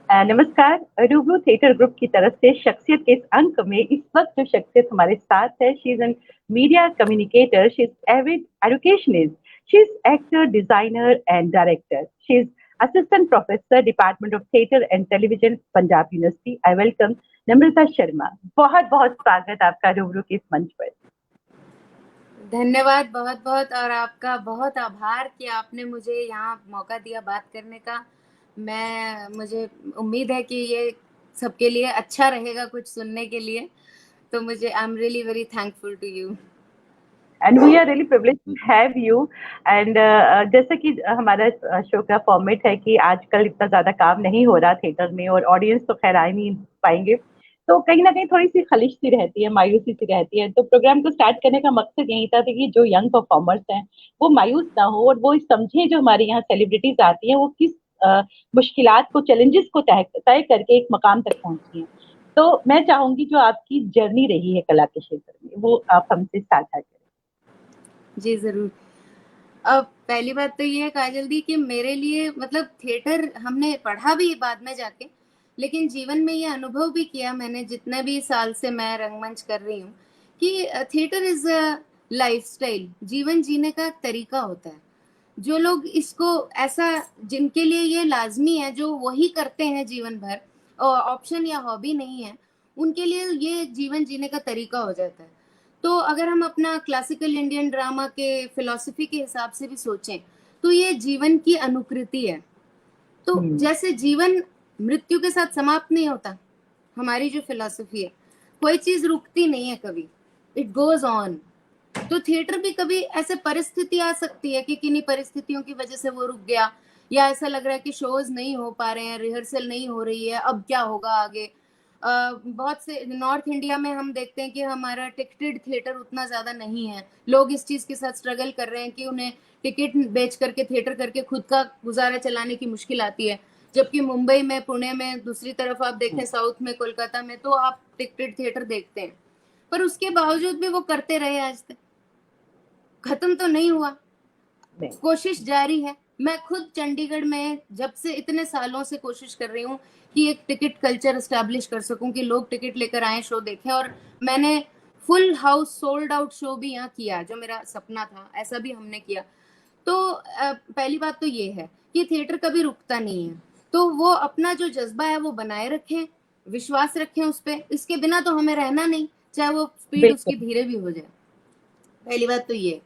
नमस्कार। रूबरू theatre group की तरफ से शख्सियत के इस अंक में इस वक्त जो शख्सियत हमारे साथ है, she is an media communicator, she is avid educationist, she is actor, designer and director, she is assistant professor, department of theatre and television, Punjab University. I welcome Namrata Sharma. बहुत बहुत स्वागत आपका रूबरू के इस मंच पर। धन्यवाद बहुत बहुत, और आपका बहुत आभार कि आपने मुझे यहाँ मौका दिया बात करने का। मुझे उम्मीद है कि ये सबके लिए अच्छा रहेगा कुछ सुनने के लिए। तो मुझे I am really very thankful to you. And we are really privilege to have you. And जैसा कि हमारा शो का फॉर्मेट है कि आजकल इतना ज्यादा काम नहीं हो रहा थिएटर में, और ऑडियंस तो खैर आ ही नहीं पाएंगे, तो कहीं ना कहीं थोड़ी सी खलिश सी रहती है, मायूसी सी रहती है। तो प्रोग्राम को स्टार्ट करने का मकसद यही था कि जो यंग परफॉर्मर्स हैं वो मायूस ना हो, और वो समझे जो हमारे यहाँ सेलिब्रिटीज आती हैं वो किस मुश्किलात को, चैलेंजेस को तय तय करके एक मकाम तक पहुंची हैं। तो मैं चाहूंगी जो आपकी जर्नी रही है कला के क्षेत्र में वो आप हमसे साझा करें। जी जरूर। अब पहली बात तो ये है काजल दी कि मेरे लिए मतलब थिएटर हमने पढ़ा भी बाद में जाके, लेकिन जीवन में ये अनुभव भी किया मैंने जितने भी साल से मैं रंगमंच कर रही हूँ कि थिएटर इज अ लाइफस्टाइल, जीवन जीने का तरीका होता है। जो लोग इसको ऐसा, जिनके लिए ये लाजमी है, जो वही करते हैं जीवन भर, ऑप्शन या हॉबी नहीं है, उनके लिए ये जीवन जीने का तरीका हो जाता है। तो अगर हम अपना क्लासिकल इंडियन ड्रामा के फिलॉसफी के हिसाब से भी सोचें तो ये जीवन की अनुकृति है। तो हम्म। जैसे जीवन मृत्यु के साथ समाप्त नहीं होता, हमारी जो फिलॉसफी है, कोई चीज रुकती नहीं है कभी, इट गोज ऑन। तो थिएटर भी कभी ऐसे परिस्थिति आ सकती है कि किन्हीं परिस्थितियों की वजह से वो रुक गया, या ऐसा लग रहा है कि शोज नहीं हो पा रहे हैं, रिहर्सल नहीं हो रही है, अब क्या होगा आगे। बहुत से नॉर्थ इंडिया में हम देखते हैं कि हमारा टिकटेड थिएटर उतना ज्यादा नहीं है, लोग इस चीज के साथ स्ट्रगल कर रहे हैं कि उन्हें टिकट बेच करके थिएटर करके खुद का गुजारा चलाने की मुश्किल आती है। जबकि मुंबई में, पुणे में, दूसरी तरफ आप देखें साउथ में, कोलकाता में, तो आप टिकटेड थिएटर देखते हैं। पर उसके बावजूद भी वो करते रहे आज तक, खत्म तो नहीं हुआ, नहीं। कोशिश जारी है। मैं खुद चंडीगढ़ में जब से इतने सालों से कोशिश कर रही हूँ कि एक टिकट कल्चर एस्टैब्लिश कर सकूं, कि लोग टिकट लेकर आए, शो देखें। और मैंने full house sold out show भी यहाँ किया, जो मेरा सपना था ऐसा भी हमने किया। तो पहली बात तो ये है कि थिएटर कभी रुकता नहीं है, तो वो अपना जो जज्बा है वो बनाए रखें, विश्वास रखें उस पर। इसके बिना तो हमें रहना नहीं, चाहे वो स्पीड उसकी बिल्कुल। धीरे भी हो जाए। पहली बात तो ये।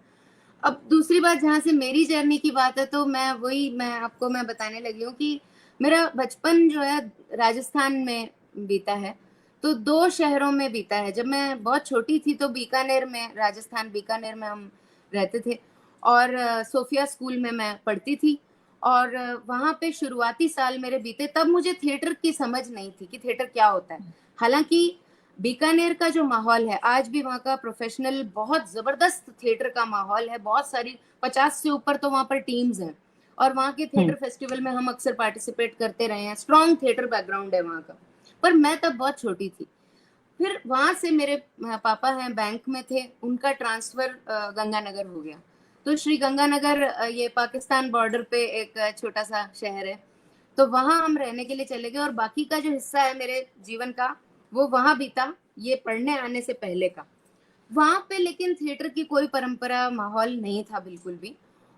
अब दूसरी बात, जहाँ से मेरी जर्नी की बात है, तो मैं बताने लगी हूँ कि मेरा बचपन जो है राजस्थान में बीता है। तो दो शहरों में बीता है। जब मैं बहुत छोटी थी तो बीकानेर में, राजस्थान बीकानेर में हम रहते थे, और सोफिया स्कूल में मैं पढ़ती थी। और वहाँ पे शुरुआती साल मेरे बीते, तब मुझे थिएटर की समझ नहीं थी कि थिएटर क्या होता है। हालांकि बीकानेर का जो माहौल है आज भी, वहाँ का प्रोफेशनल बहुत जबरदस्त थिएटर का माहौल है, बहुत सारी 50 से ऊपर तो वहाँ पर टीम्स हैं, और वहाँ के थिएटर हम्म। फेस्टिवल में हम अक्सर पार्टिसिपेट करते रहे हैं। स्ट्रॉन्ग थिएटर बैकग्राउंड है वहाँ का। पर मैं तब बहुत छोटी थी। फिर वहां से मेरे पापा हैं, बैंक में थे, उनका ट्रांसफर गंगानगर हो गया। तो श्री गंगानगर, ये पाकिस्तान बॉर्डर पे एक छोटा सा शहर है। तो वहां हम रहने के लिए चले गए, और बाकी का जो हिस्सा है मेरे जीवन का वो वहां बीता, ये पढ़ने आने से पहले का। वहां पे लेकिन थिएटर की कोई परंपरा, माहौल नहीं था बिल्कुल भी।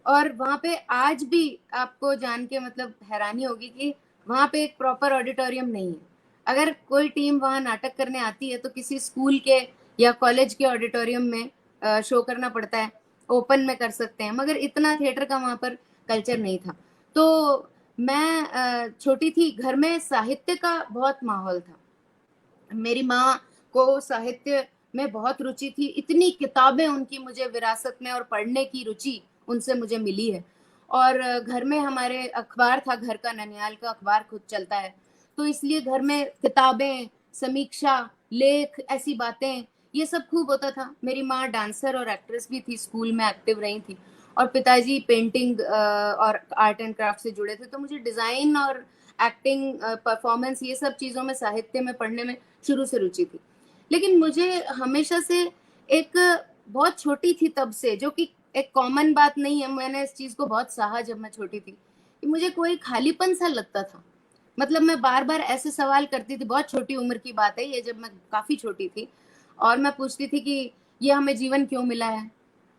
और वहां पे आज भी आपको जान के मतलब हैरानी होगी कि वहां पे एक प्रॉपर ऑडिटोरियम नहीं है। अगर कोई टीम वहां नाटक करने आती है तो किसी स्कूल के या कॉलेज के ऑडिटोरियम में शो करना पड़ता है, ओपन में कर सकते हैं, मगर इतना थिएटर का वहां पर कल्चर नहीं था। तो मैं छोटी थी, घर में साहित्य का बहुत माहौल था। मेरी माँ को साहित्य में बहुत रुचि थी, इतनी किताबें उनकी मुझे विरासत में, और पढ़ने की रुचि उनसे मुझे मिली है। और घर में हमारे अखबार था, घर का ननिहाल का अखबार खुद चलता है, तो इसलिए घर में किताबें, समीक्षा, लेख, ऐसी बातें, ये सब खूब होता था। मेरी माँ डांसर और एक्ट्रेस भी थी, स्कूल में एक्टिव रही थी, और पिताजी पेंटिंग और आर्ट एंड क्राफ्ट से जुड़े थे। तो मुझे डिजाइन और एक्टिंग, परफॉर्मेंस, ये सब चीजों में, साहित्य में पढ़ने में शुरू से रुचि थी। लेकिन मुझे हमेशा से एक, बहुत छोटी थी तब से, जो कि एक कॉमन बात नहीं है, मैंने इस चीज को बहुत सहा जब मैं छोटी थी, कि मुझे कोई खालीपन सा लगता था। मतलब मैं बार बार ऐसे सवाल करती थी, बहुत छोटी उम्र की बात है ये, जब मैं काफी छोटी थी, और मैं पूछती थी कि ये हमें जीवन क्यों मिला है,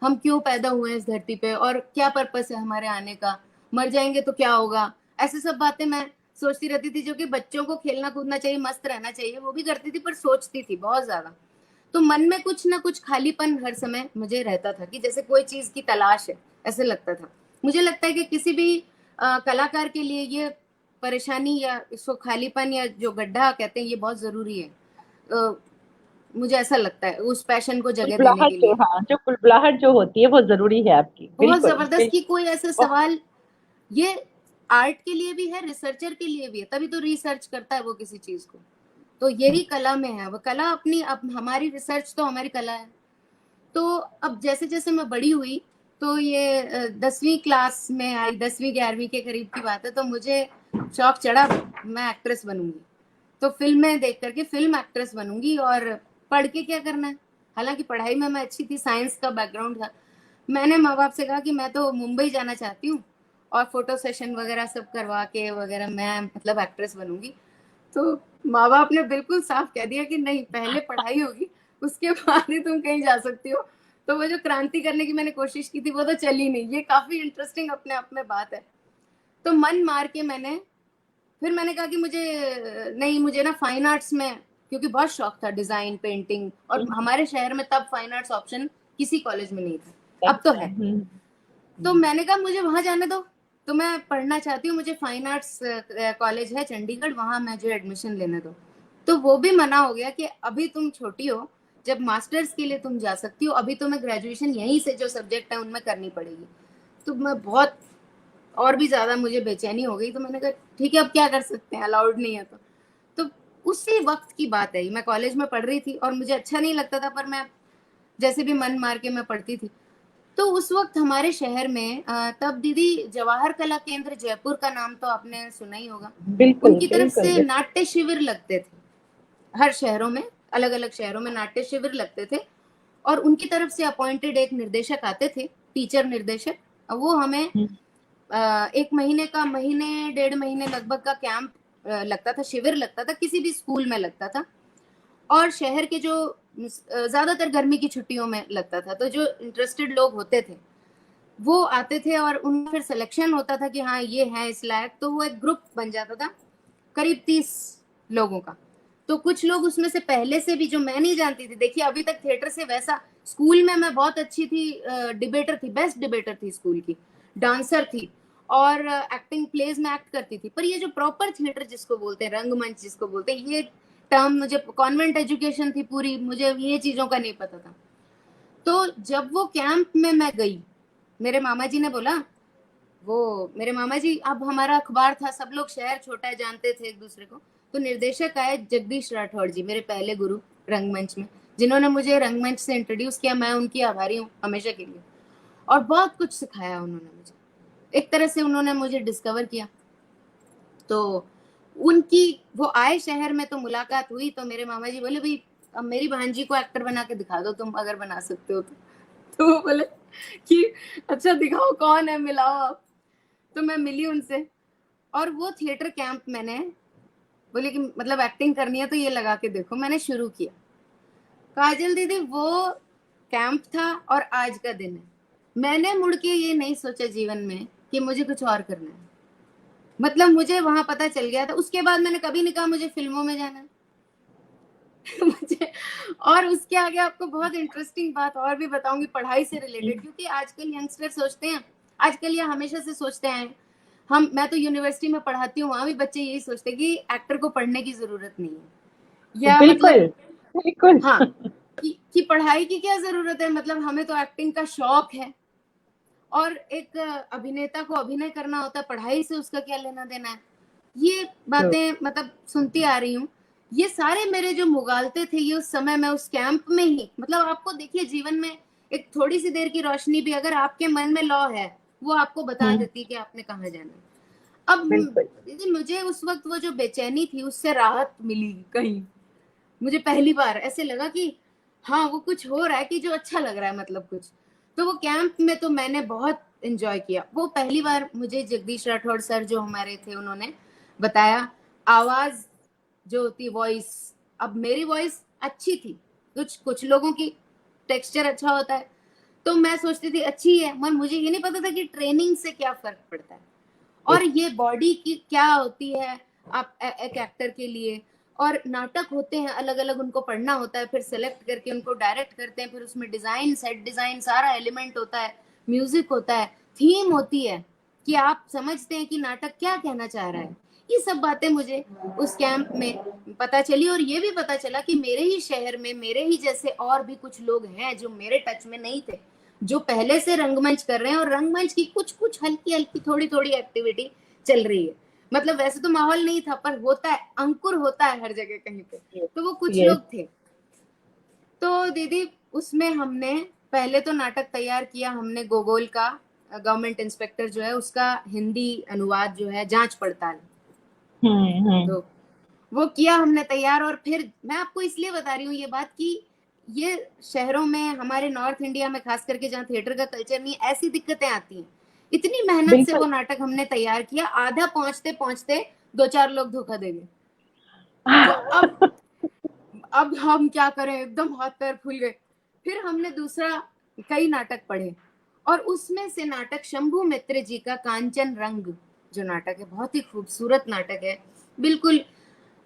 हम क्यों पैदा हुए हैं इस धरती पे, और क्या पर्पस है हमारे आने का, मर जाएंगे तो क्या होगा। ऐसे सब बातें मैं सोचती रहती थी, जो कि बच्चों को खेलना कूदना चाहिए, मस्त रहना चाहिए, वो भी करती थी, पर सोचती थी बहुत ज्यादा। तो मन में कुछ ना कुछ खालीपन हर समय मुझे रहता था, कि जैसे कोई चीज की तलाश है, ऐसे लगता था। मुझे लगता है कि किसी भी कलाकार के लिए ये परेशानी या इसको खालीपन या जो गड्ढा कहते हैं, ये बहुत जरूरी है। अ, मुझे ऐसा लगता है, उस पैशन को जगह देने बुलबुलाहट के जो, लिए। हाँ, जो बुलबुलाहट जो होती है वो जरूरी है आपकी, बहुत बिल्कुल जबरदस्त, कि बिल्कुल। कोई ऐसा सवाल, ये आर्ट के लिए भी है, रिसर्चर के लिए भी है, तभी तो रिसर्च करता है वो किसी चीज को। तो यही कला में है, वो कला अपनी हमारी रिसर्च तो हमारी कला है। तो अब जैसे जैसे मैं बड़ी हुई, तो ये 10वीं क्लास में आई, 10वीं 11वीं के करीब की बात है, तो मुझे शौक चढ़ा मैं एक्ट्रेस बनूंगी। तो फिल्में देख करके फिल्म एक्ट्रेस बनूंगी, और पढ़ के क्या करना है। हालांकि पढ़ाई में मैं अच्छी थी, साइंस का बैकग्राउंड था। मैंने माँ बाप से कहा कि मैं तो मुंबई जाना चाहती हूँ, और फोटो सेशन वगैरह सब करवा के वगैरह मैं मतलब एक्ट्रेस बनूंगी। तो माँ बाप ने बिल्कुल साफ कह दिया कि नहीं, पहले पढ़ाई होगी, उसके बाद ही तुम कहीं जा सकती हो। तो वो जो क्रांति करने की मैंने कोशिश की थी, वो तो चली नहीं। ये काफी इंटरेस्टिंग अपने आप में बात है। तो मन मार के मैंने, फिर मैंने कहा कि मुझे नहीं, मुझे ना फाइन आर्ट्स में, क्योंकि बहुत शौक था डिजाइन पेंटिंग, और हमारे शहर में तब फाइन आर्ट्स ऑप्शन किसी कॉलेज में नहीं था, अब तो है। तो मैंने कहा मुझे वहां जाने दो, तो मैं पढ़ना चाहती हूँ, मुझे फाइन आर्ट्स कॉलेज है चंडीगढ़, वहां मुझे एडमिशन लेने दो। तो वो भी मना हो गया कि अभी तुम छोटी हो, जब मास्टर्स के लिए तुम जा सकती हो, अभी तुम्हें ग्रेजुएशन यहीं से जो सब्जेक्ट है उनमें करनी पड़ेगी। तो मैं बहुत, और भी ज्यादा मुझे बेचैनी हो गई। तो मैंने कहा ठीक है, अब क्या कर सकते हैं, अलाउड नहीं है तो उसी वक्त की बात है, मैं कॉलेज में पढ़ रही थी और मुझे अच्छा नहीं लगता था, पर मैं जैसे भी मन मार के मैं पढ़ती थी। तो उस वक्त हमारे शहर में तब दीदी जवाहर कला केंद्र जयपुर का नाम तो आपने सुना ही होगा। बिल्कुल उनकी तरफ बिल्कुल से बिल्कुल। नाट्य शिविर लगते थे, हर शहरों में, अलग अलग शहरों में नाट्य शिविर लगते थे। और उनकी तरफ से अपॉइंटेड एक निर्देशक आते थे, टीचर निर्देशक। वो हमें एक महीने का, महीने 1.5 महीने लगभग का कैंप लगता था, शिविर लगता था, किसी भी स्कूल में लगता था। और शहर के जो ज्यादातर गर्मी की छुट्टियों में लगता था, तो जो इंटरेस्टेड लोग होते थे वो आते थे, और उनका फिर सिलेक्शन होता था कि हाँ ये है इस लायक, तो वो एक ग्रुप बन जाता था करीब 30 लोगों का। तो कुछ लोग उसमें से पहले से भी, जो मैं नहीं जानती थी, देखिए अभी तक थिएटर से वैसा, स्कूल में मैं बहुत अच्छी थी, डिबेटर थी, बेस्ट डिबेटर थी स्कूल की, डांसर थी, और एक्टिंग प्लेज में एक्ट करती थी। पर ये जो प्रॉपर थिएटर जिसको बोलते हैं, रंगमंच जिसको बोलते हैं, ये टर्म, मुझे कॉन्वेंट एजुकेशन थी पूरी, मुझे ये चीजों का नहीं पता था। तो जब वो कैंप में मैं गई, मेरे मामा जी ने बोला, वो मेरे मामा जी, अब हमारा अखबार था, सब लोग, शहर छोटा है, जानते थे एक दूसरे को। तो निर्देशक आए जगदीश राठौड़ जी, मेरे पहले गुरु रंगमंच में, जिन्होंने मुझे रंगमंच से इंट्रोड्यूस किया। मैं उनकी आभारी हूँ हमेशा के लिए। और बहुत कुछ सिखाया उन्होंने मुझे, एक तरह से उन्होंने मुझे डिस्कवर किया। तो उनकी, वो आए शहर में, तो मुलाकात हुई, तो मेरे मामा जी बोले, भाई अब मेरी भांजी को एक्टर बना के दिखा दो तुम, अगर बना सकते हो तो वो बोले कि अच्छा दिखाओ कौन है, मिलाओ आप। तो मैं मिली उनसे, और वो थिएटर कैंप मैंने, बोले कि मतलब एक्टिंग करनी है तो ये लगा के देखो, मैंने शुरू किया। काजल दीदी, वो कैंप था और आज का दिन है, मैंने मुड़ के ये नहीं सोचा जीवन में कि मुझे कुछ और करना है। मतलब मुझे वहां पता चल गया था, उसके बाद मैंने कभी नहीं कहा मुझे फिल्मों में जाना है। मुझे, और उसके आगे आपको बहुत इंटरेस्टिंग बात और भी बताऊंगी पढ़ाई से रिलेटेड, क्योंकि आजकल यंगस्टर सोचते हैं, आजकल या हमेशा से सोचते हैं, हम, मैं तो यूनिवर्सिटी में पढ़ाती हूँ, वहां भी बच्चे यही सोचते हैं कि एक्टर को पढ़ने की जरूरत नहीं है, या बिल्कुल मतलब, बिल्कुल। हाँ, कि पढ़ाई की क्या जरूरत है, मतलब हमें तो एक्टिंग का शौक है। और एक अभिनेता को अभिनय करना होता है, पढ़ाई से उसका क्या लेना देना है। ये बातें मतलब सुनती आ रही हूँ। ये सारे मेरे जो मुगालते थे, ये उस समय मैं उस कैंप में ही, मतलब आपको देखिए जीवन में एक थोड़ी सी देर की रोशनी भी अगर आपके मन में लौ है, वो आपको बता देती है कि आपने कहाँ जाना है। अब बिल्कुल दीदी, मुझे उस वक्त वो जो बेचैनी थी उससे राहत मिली कहीं। मुझे पहली बार ऐसे लगा कि हाँ, वो कुछ हो रहा है कि जो अच्छा लग रहा है, मतलब कुछ। तो वो कैंप में तो मैंने बहुत एंजॉय किया। वो पहली बार मुझे जगदीश राठौड़ सर जो हमारे थे, उन्होंने बताया, आवाज जो होती, वॉइस, अब मेरी वॉइस अच्छी थी, कुछ लोगों की टेक्सचर अच्छा होता है, तो मैं सोचती थी अच्छी है, मगर मुझे ये नहीं पता था कि ट्रेनिंग से क्या फर्क पड़ता है और ये बॉडी की क्या होती है आप एक एक्टर के लिए। और नाटक होते हैं अलग अलग, उनको पढ़ना होता है, फिर सेलेक्ट करके उनको डायरेक्ट करते हैं, फिर उसमें डिजाइन, सेट डिजाइन, सारा एलिमेंट होता है, म्यूजिक होता है, थीम होती है कि आप समझते हैं कि नाटक क्या कहना चाह रहा है। ये सब बातें मुझे उस कैंप में पता चली, और ये भी पता चला कि मेरे ही शहर में मेरे ही जैसे और भी कुछ लोग हैं जो मेरे टच में नहीं थे, जो पहले से रंगमंच कर रहे हैं, और रंगमंच की कुछ कुछ हल्की हल्की थोड़ी थोड़ी एक्टिविटी चल रही है। मतलब वैसे तो माहौल नहीं था, पर होता है, अंकुर होता है हर जगह कहीं पे, तो वो कुछ लोग थे। तो दीदी उसमें हमने पहले तो नाटक तैयार किया हमने, गोगोल का गवर्नमेंट इंस्पेक्टर जो है उसका हिंदी अनुवाद जो है, जांच पड़ताल, तो वो किया हमने तैयार। और फिर मैं आपको इसलिए बता रही हूँ ये बात कि ये शहरों में, हमारे नॉर्थ इंडिया में खास करके जहाँ थिएटर का कल्चर नहीं, ऐसी दिक्कतें आती हैं। इतनी मेहनत से वो नाटक हमने तैयार किया, आधा पहुंचते पहुंचते 2-4 लोग धोखा दे गए। तो अब हम क्या करें, एकदम हाथ पैर फूल गए। फिर हमने दूसरा कई नाटक पढ़े, और उसमें से नाटक शंभू मित्र जी का कांचन रंग जो नाटक है, बहुत ही खूबसूरत नाटक है, बिल्कुल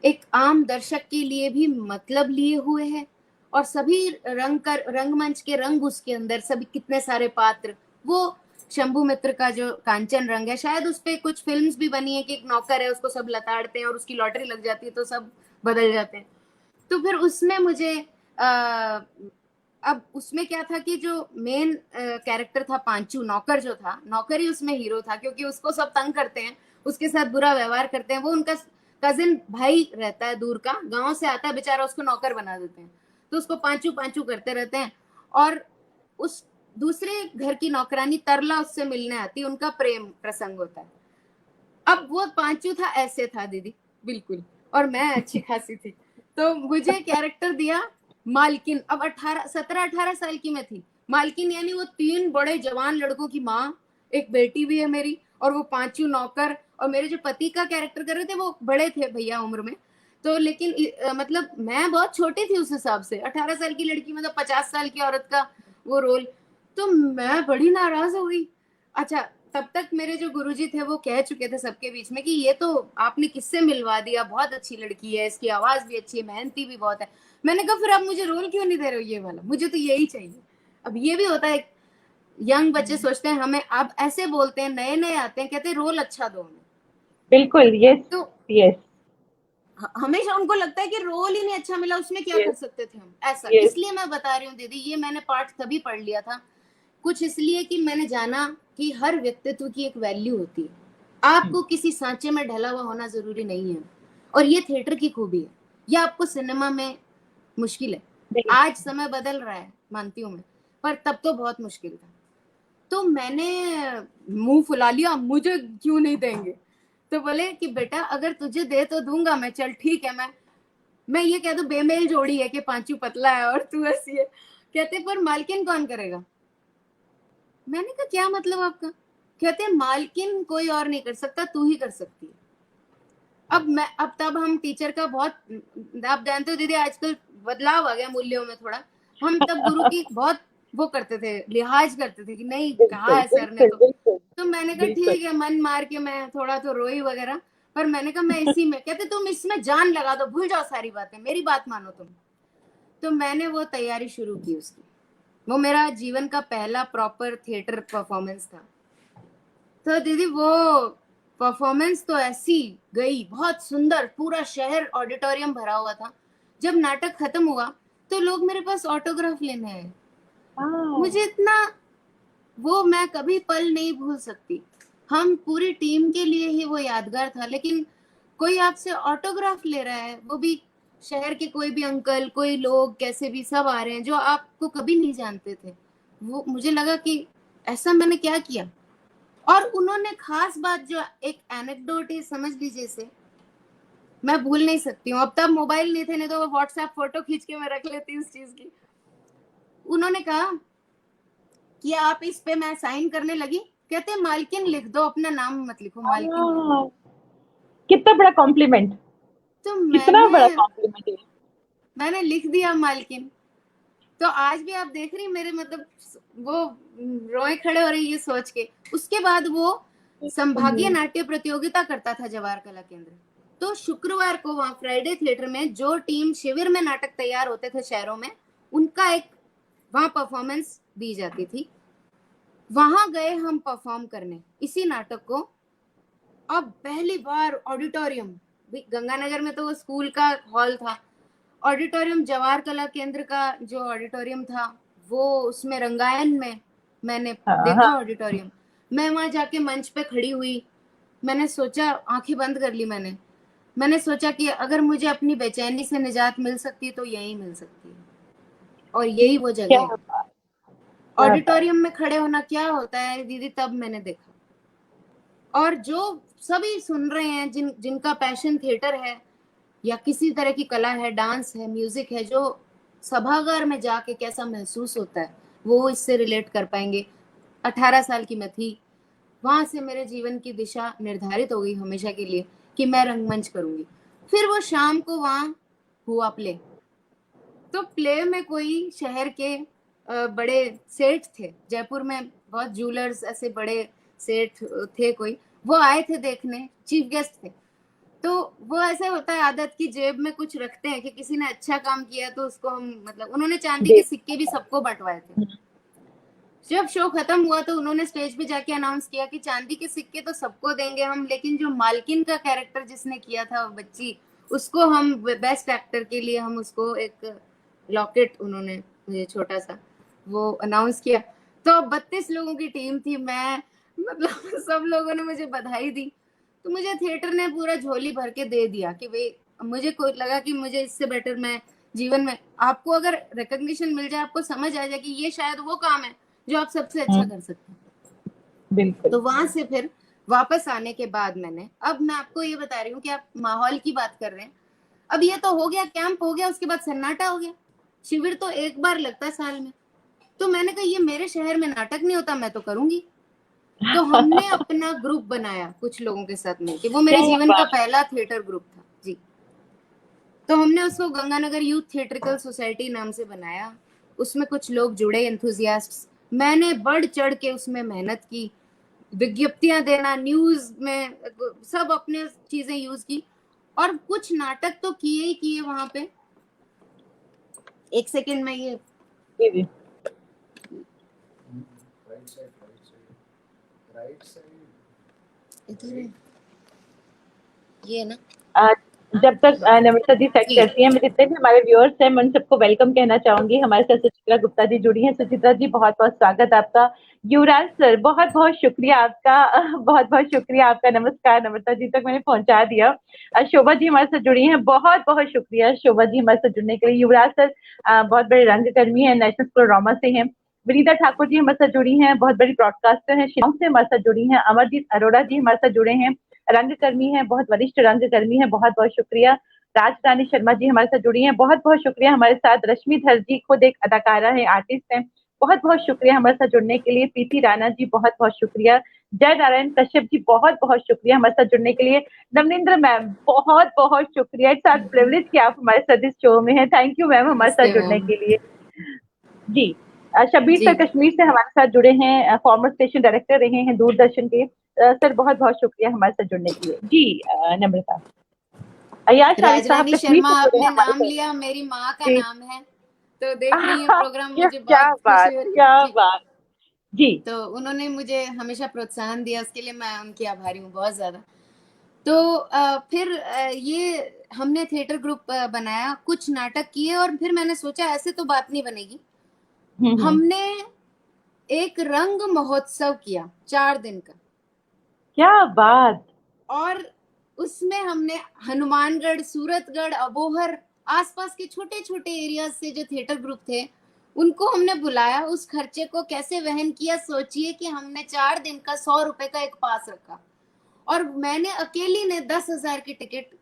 एक आम दर्शक के लिए भी मतलब लिए हुए है, और सभी रंगमंच के रंग उसके अंदर, सभी कितने सारे पात्र, वो शंभू मित्र का जो कांचन रंग है, शायद उस पे कुछ फिल्म्स भी बनी है कि एक नौकर है, उसको सब लताड़ते हैं और उसकी लॉटरी लग जाती है तो सब बदल जाते हैं। तो फिर उसमें मुझे अब उसमें क्या था कि जो मेन कैरेक्टर था पांचू, नौकर जो था, नौकर ही उसमें हीरो था, क्योंकि उसको सब तंग करते हैं, उसके साथ बुरा व्यवहार करते हैं। वो उनका कजिन भाई रहता है, दूर का, गांव से आता है बेचारा, उसको नौकर बना देते हैं, तो उसको पांचू पांचू करते रहते हैं। और उस दूसरे घर की नौकरानी तरला उससे मिलने आती है, उनका प्रेम प्रसंग होता है। अब वो पांचू था, ऐसे था दीदी बिल्कुल, और मैं अच्छी खासी थी, तो मुझे कैरेक्टर दिया मालकिन। अब 17-18 साल की मैं थी, मालकिन यानी वो 3 बड़े जवान लड़कों की माँ, एक बेटी भी है मेरी, और वो पांचू नौकर। और मेरे जो पति का कैरेक्टर कर रहे थे वो बड़े थे भैया उम्र में, तो लेकिन मतलब मैं बहुत छोटी थी उस हिसाब से, 18 साल की लड़की मतलब 50 साल की औरत का वो रोल। तो मैं बड़ी नाराज हो गई। अच्छा, तब तक मेरे जो गुरुजी थे वो कह चुके थे सबके बीच में कि ये तो आपने किससे मिलवा दिया, बहुत अच्छी लड़की है, इसकी आवाज भी अच्छी है, मेहनती भी बहुत है। मैंने कहा फिर आप मुझे रोल क्यों नहीं दे रहे हो ये वाला, मुझे तो यही चाहिए। अब ये भी होता है, यंग बच्चे सोचते हैं हमें, अब ऐसे बोलते हैं, नए नए आते हैं, कहते हैं रोल अच्छा दो हमें। बिल्कुल, यस तो यस हमेशा उनको लगता है कि रोल ही नहीं अच्छा मिला, उसमें क्या कर यस सकते थे हम, ऐसा। यस इसलिए मैं बता रही हूँ दीदी, ये मैंने पाठ तभी पढ़ लिया था, कुछ इसलिए कि मैंने जाना कि हर व्यक्तित्व की एक वैल्यू होती है, आपको किसी सांचे में ढला हुआ होना जरूरी नहीं है। और ये थिएटर की खूबी है, ये आपको सिनेमा में मुश्किल है, आज समय बदल रहा है मानती हूँ मैं, पर तब तो बहुत मुश्किल था। तो मैंने मुंह फुला लिया, मुझे क्यों नहीं देंगे, तो बोले कि बेटा अगर तुझे दे तो दूंगा मैं, चल ठीक है। मैं ये कह दूं बेमेल जोड़ी है कि पांचू पतला है और तू ऐसी है, कहते पर मालकिन कौन करेगा। मैंने कहा क्या मतलब आपका, कहते मालकिन कोई और नहीं कर सकता, तू ही कर सकती है। अब तब हम टीचर का बहुत, आप जानते हो दीदी आजकल बदलाव आ गया मूल्यों में थोड़ा, हम तब गुरु की बहुत वो करते थे, लिहाज करते थे कि नहीं कहा बिल्कुल है सर ने बिल्कुल बिल्कुल तो मैंने कहा बिल्कुल। ठीक है, मन मार के मैं थोड़ा तो रोई वगैरह, पर मैंने कहा मैं इसी में, कहते तुम इसमें जान लगा दो, भूल जाओ सारी बातें, मेरी बात मानो तुम। तो मैंने वो तैयारी शुरू की उसकी, वो मेरा जीवन का पहला प्रॉपर थिएटर परफॉर्मेंस था। तो दीदी वो परफॉर्मेंस तो ऐसी गई, बहुत सुंदर, पूरा शहर ऑडिटोरियम भरा हुआ था। जब नाटक खत्म हुआ तो लोग मेरे पास ऑटोग्राफ लेने आए, मुझे इतना, वो मैं कभी पल नहीं भूल सकती। हम पूरी टीम के लिए ही वो यादगार था, लेकिन कोई आपसे ऑटोग्राफ ले रहा है, वो भी शहर के कोई भी अंकल, कोई लोग कैसे भी सब आ रहे हैं जो आपको कभी नहीं जानते थे। वो मुझे लगा कि ऐसा मैंने क्या किया। और उन्होंने खास बात, जो एक एनेक्डोट है समझ लीजिए इसे, मैं भूल नहीं सकती हूँ। अब तब मोबाइल नहीं थे, नहीं तो व्हाट्सएप फोटो खींच के मैं रख लेती उस चीज की। उन्होंने कहा कि आप इस पे, मैं साइन करने लगी, कहते मालकिन लिख दो, अपना नाम मत लिखो, मालकिन लिख दो। कितना बड़ा कॉम्प्लीमेंट। तो कितना बड़ा कॉम्प्लीमेंट है। मैंने लिख दिया मालकिन। तो आज भी आप देख रही मेरे मतलब वो रोए खड़े हो रही ये सोच के। उसके बाद वो संभागीय नाट्य प्रतियोगिता करता था जवाहर कला केंद्र। तो शुक्रवार को वहां फ्राइडे थिएटर में जो टीम शिविर में नाटक तैयार होते थे शहरों में, उनका एक वहां परफॉर्मेंस दी जाती थी। वहां गए हम परफॉर्म करने इसी नाटक को। अब पहली बार ऑडिटोरियम, गंगानगर में तो वो स्कूल का हॉल था, ऑडिटोरियम जवाहर कला केंद्र का जो ऑडिटोरियम था वो उसमें रंगायन में मैंने देखा ऑडिटोरियम। मैं वहां जाके मंच पे खड़ी हुई। मैंने सोचा, आंखें बंद कर ली मैंने सोचा कि अगर मुझे अपनी बेचैनी से निजात मिल सकती है तो यही मिल सकती है, और यही वो जगह है। ऑडिटोरियम में खड़े होना क्या होता है दीदी, तब मैंने देखा। और जो सभी सुन रहे हैं जिनका पैशन थिएटर है या किसी तरह की कला है, डांस है, म्यूजिक है, जो सभागार में जाके कैसा महसूस होता है वो इससे रिलेट कर पाएंगे। 18 साल की मैं थी, वहां से मेरे जीवन की दिशा निर्धारित हो गई हमेशा के लिए कि मैं रंगमंच करूंगी। फिर वो शाम को वहां हुआ प्ले। तो प्ले में कोई शहर के बड़े सेठ थे, जयपुर में बहुत जूलर्स ऐसे बड़े सेठ थे कोई, वो आए थे देखने, चीफ गेस्ट थे। तो वो ऐसे होता है आदत की जेब में कुछ रखते हैं कि किसी ने अच्छा काम किया तो उसको हम, मतलब उन्होंने चांदी के सिक्के भी सबको बंटवाए थे। जब शो खत्म हुआ तो उन्होंने स्टेज पे जाके अनाउंस किया कि चांदी के सिक्के तो सबको देंगे हम, लेकिन जो मालकिन का कैरेक्टर जिसने किया था वो बच्ची, उसको हम बेस्ट एक्टर के लिए हम उसको एक लॉकेट, उन्होंने मुझे छोटा सा वो अनाउंस किया। तो 32 लोगों की टीम थी, मैं मतलब सब लोगों ने मुझे बधाई दी। तो मुझे थिएटर ने पूरा झोली भर के दे दिया कि भाई, मुझे कोई लगा कि मुझे इससे बेटर मैं जीवन में, आपको अगर रिकॉग्निशन मिल जाए, आपको समझ आ जाए कि ये शायद वो काम है जो आप सबसे अच्छा कर सकते हैं। बिल्कुल। तो वहां से फिर वापस आने के बाद मैंने, अब मैं आपको ये बता रही हूँ कि आप माहौल की बात कर रहे हैं, अब ये तो हो गया, कैंप हो गया, उसके बाद सन्नाटा हो गया। शिविर तो एक बार लगता है साल में। तो मैंने कहा ये मेरे शहर में नाटक नहीं होता, मैं तो करूंगी। तो हमने अपना ग्रुप बनाया कुछ लोगों के साथ मिलकर, वो मेरे जीवन का पहला थिएटर ग्रुप था जी। तो हमने उसको गंगानगर यूथ थिएट्रिकल सोसाइटी नाम से बनाया। उसमें कुछ लोग जुड़े, एंथुजियास्ट्स। मैंने बढ़ चढ़ के उसमें मेहनत की, विज्ञप्तियां देना, न्यूज में सब अपने चीजें यूज की, और कुछ नाटक तो किए ही किए वहां पे। एक सेकंड में ये इधर है, ये ना। जब तक नम्रता जी सेट करती हैं, मैं जितने भी हमारे व्यूअर्स हैं मैं उन सबको वेलकम कहना चाहूंगी। हमारे साथ सुचित्रा गुप्ता जी जुड़ी हैं। सुचित्रा जी, बहुत बहुत स्वागत आपका। युवराज सर, बहुत बहुत शुक्रिया आपका, बहुत बहुत शुक्रिया आपका। नमस्कार नम्रता जी तक मैंने पहुंचा दिया। शोभा जी हमारे साथ जुड़ी हैं, बहुत बहुत शुक्रिया शोभा जी हमारे साथ जुड़ने के लिए। युवराज सर बहुत बड़े रंगकर्मी हैं, नेशनल स्कूल ऑफ ड्रामा से हैं। विनीता ठाकुर जी हमारे साथ जुड़ी हैं, बहुत बड़ी ब्रॉडकास्टर हैं, शिलांग से हमारे साथ जुड़ी हैं। अमरजीत अरोड़ा जी हमारे साथ जुड़े हैं, रंगकर्मी हैं, बहुत वरिष्ठ रंगकर्मी हैं, बहुत बहुत शुक्रिया। राज रानी शर्मा जी हमारे साथ जुड़ी हैं, बहुत बहुत शुक्रिया। हमारे साथ रश्मि धर जी खुद एक अदाकारा है, आर्टिस्ट हैं, बहुत बहुत शुक्रिया हमारे साथ जुड़ने के लिए। प्रीति राणा जी बहुत बहुत शुक्रिया। जय नारायण कश्यप जी बहुत बहुत शुक्रिया हमारे साथ जुड़ने के लिए। नवनिंद्र मैम बहुत बहुत शुक्रिया, इट्स आवर प्रिविलेज कि आप हमारे साथ इस शो में हैं। थैंक यू मैम हमारे साथ जुड़ने के लिए जी। शब्बीर सर कश्मीर से हमारे साथ जुड़े हैं, फॉर्मर स्टेशन डायरेक्टर रहे हैं दूरदर्शन के। सर बहुत बहुत शुक्रिया हमारे साथ जुड़ने के लिए जी। नम्रता, अयाश आरिफ साहब राजरानी कश्मीर शर्मा से जुड़े आपने हमारे नाम साथ लिया, मेरी माँ का जी। नाम है, तो देख रही है प्रोग्राम, मुझे क्या बहुत बात, खुशी हो रही है क्या जी। बात जी। तो उन्होंने मुझे हमेशा प्रोत्साहन दिया, उसके लिए मैं उनकी आभारी हूँ बहुत ज्यादा। तो फिर ये हमने थिएटर ग्रुप बनाया, कुछ नाटक किए, और फिर मैंने सोचा ऐसे तो बात नहीं बनेगी। हमने एक रंग महोत्सव किया 4 दिन का। क्या बात। और उसमें हमने हनुमानगढ़, सूरतगढ़, अबोहर, आसपास के छोटे छोटे एरिया से जो थिएटर ग्रुप थे उनको हमने बुलाया। उस खर्चे को कैसे वहन किया, सोचिए कि हमने 4 दिन का 100 रुपए का एक पास रखा, और मैंने अकेली ने 10,000 की टिकट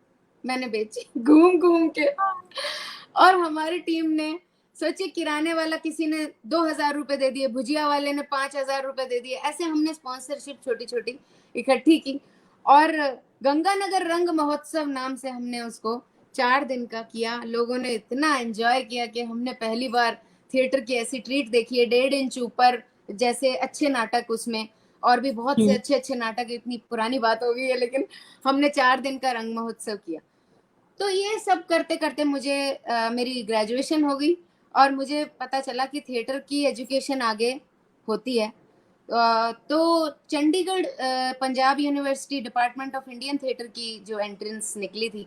मैंने बेची घूम घूम के। और हमारी टीम ने, सोचिए, किराने वाला किसी ने 2,000 रुपए दे दिए, भुजिया वाले ने 5,000 रुपए दे दिए, ऐसे हमने स्पॉन्सरशिप छोटी छोटी इकट्ठी की। और गंगानगर रंग महोत्सव नाम से हमने उसको 4 दिन का किया, लोगों ने इतना एंजॉय किया कि हमने पहली बार थिएटर की ऐसी ट्रीट देखी है, 1.5 इंच ऊपर जैसे अच्छे नाटक उसमें, और भी बहुत से अच्छे अच्छे नाटक, इतनी पुरानी बात हो गई है, लेकिन हमने 4 दिन का रंग महोत्सव किया। तो ये सब करते करते मुझे मेरी ग्रेजुएशन हो गई और मुझे पता चला कि थिएटर की एजुकेशन आगे होती है। तो Chandigarh Punjab university department of Indian theatre की जो एंट्रेंस निकली थी,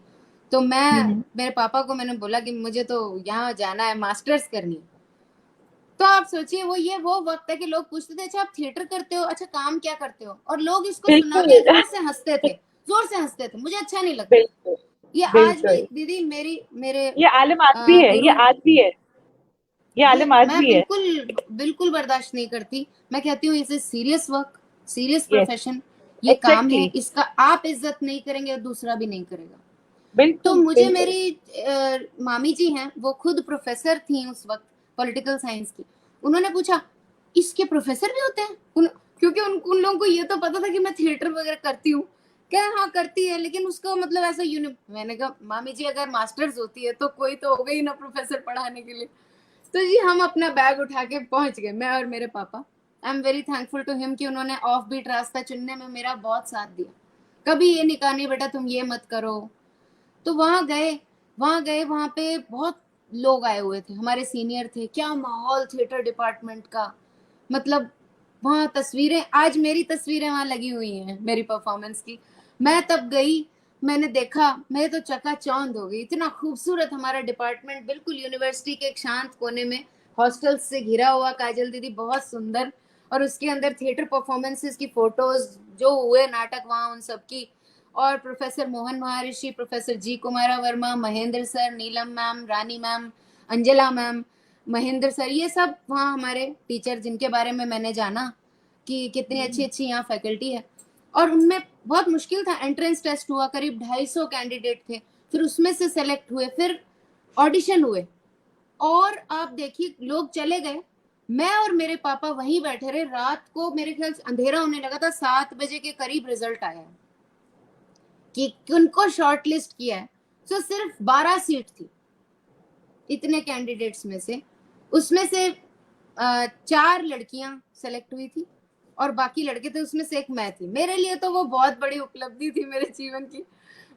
तो मैं मेरे पापा को मैंने बोला कि मुझे तो यहाँ जाना है, मास्टर्स करनी है। तो आप सोचिए वो वक्त है कि लोग पूछते थे अच्छा आप थिएटर करते हो, अच्छा काम क्या करते हो, और लोग इसको सुना बिल्कुल के जोर से हंसते थे, जोर से हंसते थे, मुझे अच्छा नहीं लगता। बिल्कुल ये आज भी बिल्कुल। दीदी मेरे ये आलम आज भी है, ये गुरु, आज भी है, ये ये आलम आज मैं भी है। बिल्कुल बिल्कुल बर्दाश्त नहीं करती। मैं कहती हूँ इसे serious work, serious yes, profession, ये काम है, एग्जैक्टली। इसका आप इज्जत नहीं करेंगे और दूसरा भी नहीं करेगा। तो बिल्कुल मुझे बिल्कुल। मेरी मामी जी हैं, वो खुद प्रोफेसर थी उस वक्त पॉलिटिकल साइंस की। उन्होंने पूछा इसके प्रोफेसर भी होते हैं क्योंकि उन लोगों को ये तो पता था कि मैं थिएटर वगैरह करती हूँ। क्या हाँ करती है, लेकिन उसको मतलब ऐसा मैंने कहा मामी जी अगर मास्टर्स होती है तो कोई तो हो गई ना प्रोफेसर पढ़ाने के लिए। तो जी हम अपना बैग उठा के पहुंच गए, मैं और मेरे पापा। I am very thankful to him कि उन्होंने ऑफ बीट रास्ता चुनने में मेरा बहुत साथ दिया। कभी ये नहीं कहा नहीं बेटा तुम ये मत करो। तो वहां पे बहुत लोग आए हुए थे, हमारे सीनियर थे, क्या माहौल थिएटर डिपार्टमेंट का, मतलब वहां तस्वीरें, आज मेरी तस्वीरें वहां लगी हुई हैं मेरी परफॉर्मेंस की। मैं तब गई, मैंने देखा, मैं तो चकाचौंध हो गई, इतना खूबसूरत हमारा डिपार्टमेंट, बिल्कुल यूनिवर्सिटी के एक शांत कोने में, हॉस्टल्स से घिरा हुआ, काजल दीदी बहुत सुंदर, और उसके अंदर थिएटर परफॉर्मेंसेस की फोटोज जो हुए नाटक वहां उन सब की, और professor Mohan Maharshi, professor G Kumara Varma, Mahendra sir, Neelam ma'am, Rani ma'am, Anjala ma'am, Mahendra sir, ये सब वहाँ हमारे टीचर जिनके बारे में मैंने जाना कि कितनी अच्छी अच्छी यहाँ फैकल्टी है। और उनमें बहुत मुश्किल था, एंट्रेंस टेस्ट हुआ, करीब 250 कैंडिडेट थे, फिर उसमें से सेलेक्ट हुए, फिर ऑडिशन हुए, और आप देखिए लोग चले गए, मैं और मेरे पापा वहीं बैठे रहे। रात को मेरे ख्याल से अंधेरा होने लगा था, 7 बजे के करीब रिजल्ट आया कि उनको शॉर्टलिस्ट किया है। तो सिर्फ 12 सीट थी इतने कैंडिडेट्स में से, उसमें से 4 लड़कियां सेलेक्ट हुई थी और बाकी लड़के थे, उसमें से एक मैं थी। मेरे लिए तो वो बहुत बड़ी उपलब्धि थी मेरे जीवन की।